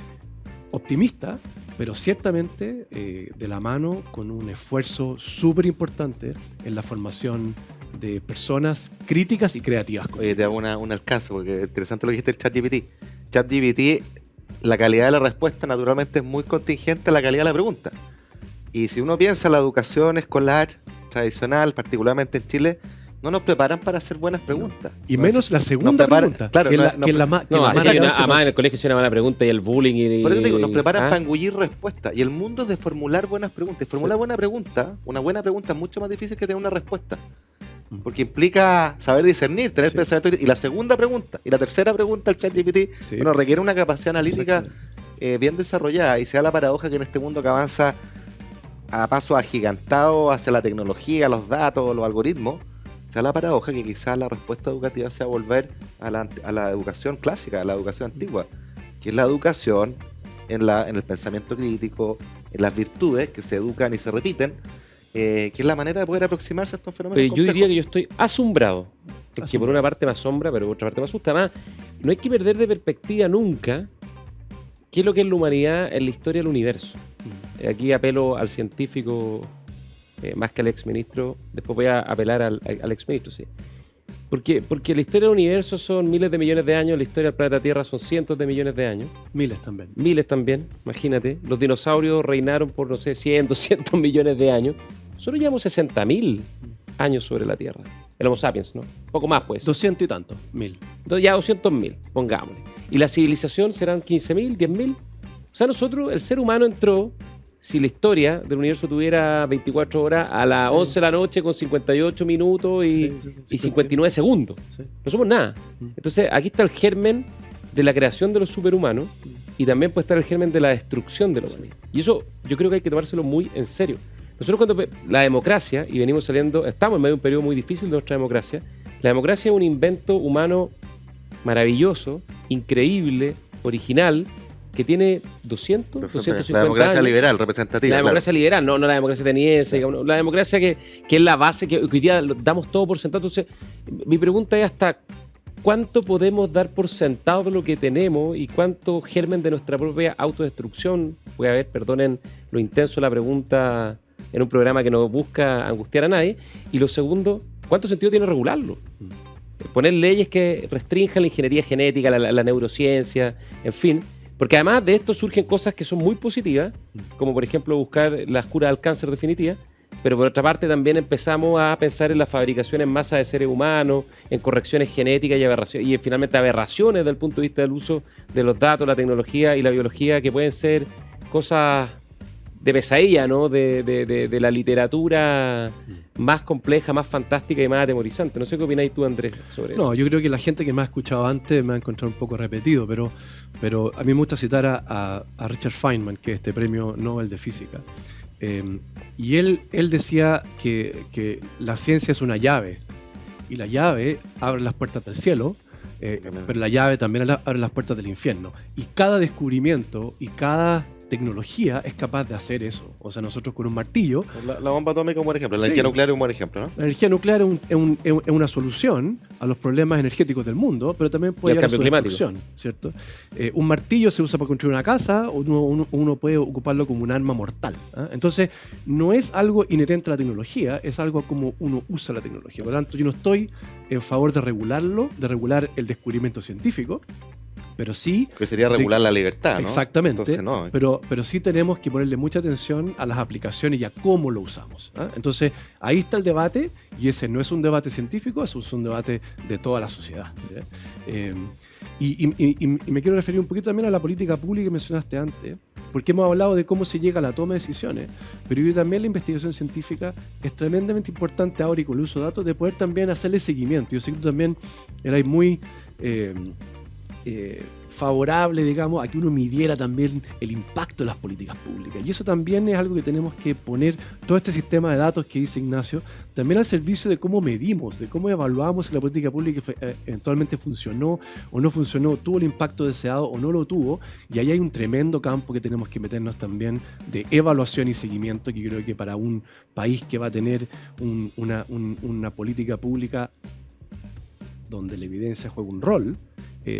optimista, pero ciertamente de la mano con un esfuerzo súper importante en la formación de personas críticas y creativas. Oye, te hago un alcance, porque es interesante lo que dijiste del ChatGPT. ChatGPT, la calidad de la respuesta naturalmente es muy contingente a la calidad de la pregunta. Y si uno piensa en la educación escolar tradicional, particularmente en Chile, no nos preparan para hacer buenas preguntas. Y menos la segunda pregunta, claro, que es la más... No, así que además en el colegio se una mala pregunta y el bullying y... Por eso te digo, nos preparan ¿ah? para engullir respuestas. Y el mundo es de formular buenas preguntas. Y formular una buena pregunta es mucho más difícil que tener una respuesta. Porque implica saber discernir, tener pensamiento. Y la segunda pregunta, y la tercera pregunta al ChatGPT, bueno, requiere una capacidad analítica bien desarrollada. Y se da la paradoja que en este mundo que avanza a pasos agigantados hacia la tecnología, los datos, los algoritmos, se da la paradoja que quizás la respuesta educativa sea volver a la educación clásica, a la educación antigua, que es la educación en el pensamiento crítico, en las virtudes que se educan y se repiten, que es la manera de poder aproximarse a estos fenómenos Pero yo complejos. diría que yo estoy asombrado. Que por una parte me asombra, pero por otra parte me asusta. Además, no hay que perder de perspectiva nunca qué es lo que es la humanidad en la historia del universo. Aquí apelo al científico más que al exministro. Después voy a apelar al exministro, sí. Porque la historia del universo son miles de millones de años, la historia del planeta Tierra son cientos de millones de años. Miles también. Miles también, imagínate. Los dinosaurios reinaron por, no sé, 100, 200 millones de años. Solo llevamos 60.000 años sobre la Tierra. El Homo sapiens, ¿no? Poco más, pues. 200 y tanto, 1000. Entonces ya 200.000, pongámosle. Y la civilización serán 15.000, 10.000. O sea, nosotros, el ser humano entró si la historia del universo tuviera 24 horas a las 11 de la noche con 58 minutos y 59 segundos. Sí. No somos nada. Entonces, aquí está el germen de la creación de los superhumanos y también puede estar el germen de la destrucción de la humanidad. Y eso yo creo que hay que tomárselo muy en serio. Nosotros cuando la democracia, y venimos saliendo, estamos en medio de un periodo muy difícil de nuestra democracia, la democracia es un invento humano maravilloso, increíble, original, que tiene 250 la democracia años. liberal, representativa. La democracia liberal, no la democracia ateniense, digamos, la democracia que es la base, que hoy día damos todo por sentado. Entonces, mi pregunta es hasta cuánto podemos dar por sentado de lo que tenemos y cuánto germen de nuestra propia autodestrucción puede haber. Perdonen lo intenso de la pregunta en un programa que no busca angustiar a nadie. Y lo segundo, ¿cuánto sentido tiene regularlo? Poner leyes que restrinjan la ingeniería genética, la neurociencia, en fin. Porque además de esto surgen cosas que son muy positivas, como por ejemplo buscar las curas al cáncer definitivas, pero por otra parte también empezamos a pensar en la fabricación en masa de seres humanos, en correcciones genéticas y aberraciones, y finalmente aberraciones desde el punto de vista del uso de los datos, la tecnología y la biología, que pueden ser cosas de pesadilla, ¿no? De la literatura más compleja, más fantástica y más atemorizante. No sé qué opináis tú, Andrés, sobre eso. No, yo creo que la gente que me ha escuchado antes me ha encontrado un poco repetido, pero a mí me gusta citar a Richard Feynman, que es este premio Nobel de Física. Y él decía que la ciencia es una llave, y la llave abre las puertas del cielo, pero la llave también abre las puertas del infierno. Y cada descubrimiento y cada tecnología es capaz de hacer eso. O sea, nosotros con un martillo... La bomba atómica es un buen ejemplo, la Sí. energía nuclear es un buen ejemplo, ¿no? La energía nuclear es una solución a los problemas energéticos del mundo, pero también puede Y al llevar a su cambio climático. destrucción, ¿cierto? Un martillo se usa para construir una casa, o uno puede ocuparlo como un arma mortal. ¿Ah? Entonces, no es algo inherente a la tecnología, es algo como uno usa la tecnología. Por lo tanto, yo no estoy en favor de regularlo, de regular el descubrimiento científico, pero sí... Que sería regular la libertad, ¿no? Exactamente, Entonces, no. pero sí tenemos que ponerle mucha atención a las aplicaciones y a cómo lo usamos. ¿Ah? Entonces, ahí está el debate, y ese no es un debate científico, es un debate de toda la sociedad. ¿Sí? Y me quiero referir un poquito también a la política pública que mencionaste antes, porque hemos hablado de cómo se llega a la toma de decisiones, pero yo creo que también la investigación científica es tremendamente importante ahora, y con el uso de datos, de poder también hacerle seguimiento. Yo sé que tú también eras muy... favorable, digamos, a que uno midiera también el impacto de las políticas públicas. Y eso también es algo que tenemos que poner, todo este sistema de datos que dice Ignacio, también al servicio de cómo medimos, de cómo evaluamos si la política pública eventualmente funcionó o no funcionó, tuvo el impacto deseado o no lo tuvo. Y ahí hay un tremendo campo que tenemos que meternos también de evaluación y seguimiento, que yo creo que para un país que va a tener una política pública donde la evidencia juega un rol,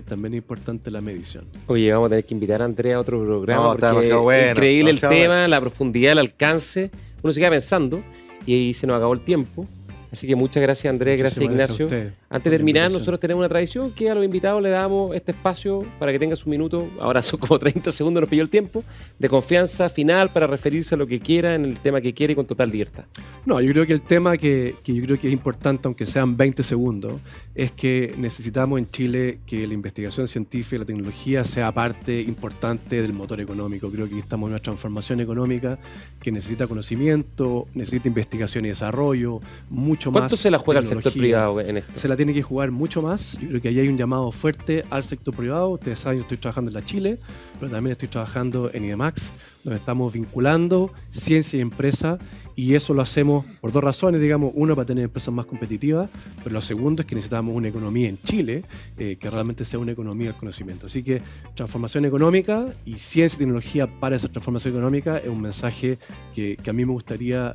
también es importante la medición. Oye, vamos a tener que invitar a Andrea a otro programa, No, está porque demasiado bueno, es increíble el demasiado tema, la profundidad, el alcance. Uno se queda pensando y ahí se nos acabó el tiempo. Así que muchas gracias, Andrés, gracias, Muchísimas Ignacio. gracias a usted Antes por de la terminar, invitación. nosotros tenemos una tradición que a los invitados le damos este espacio para que tengan su minuto. Ahora son como 30 segundos, nos pilló el tiempo, de confianza final para referirse a lo que quiera en el tema que quiera y con total libertad. No, yo creo que el tema que yo creo que es importante, aunque sean 20 segundos, es que necesitamos en Chile que la investigación científica y la tecnología sea parte importante del motor económico. Creo que estamos en una transformación económica que necesita conocimiento, necesita investigación y desarrollo, mucho más. ¿Cuánto se la juega el sector tecnología. privado en esto? Se la tiene que jugar mucho más. Yo creo que ahí hay un llamado fuerte al sector privado. Ustedes saben, yo estoy trabajando en la Chile, pero también estoy trabajando en IDEMAX, donde estamos vinculando ciencia y empresa, y eso lo hacemos por dos razones, digamos. Uno, para tener empresas más competitivas, pero lo segundo es que necesitamos una economía en Chile que realmente sea una economía del conocimiento. Así que transformación económica y ciencia y tecnología para esa transformación económica es un mensaje que a mí me gustaría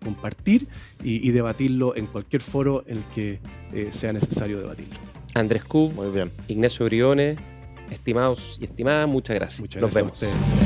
compartir y debatirlo en cualquier foro en el que sea necesario debatirlo. Andrés Kub, Muy bien. Ignacio Briones, estimados y estimadas, muchas gracias. Muchas Nos gracias vemos. a ustedes.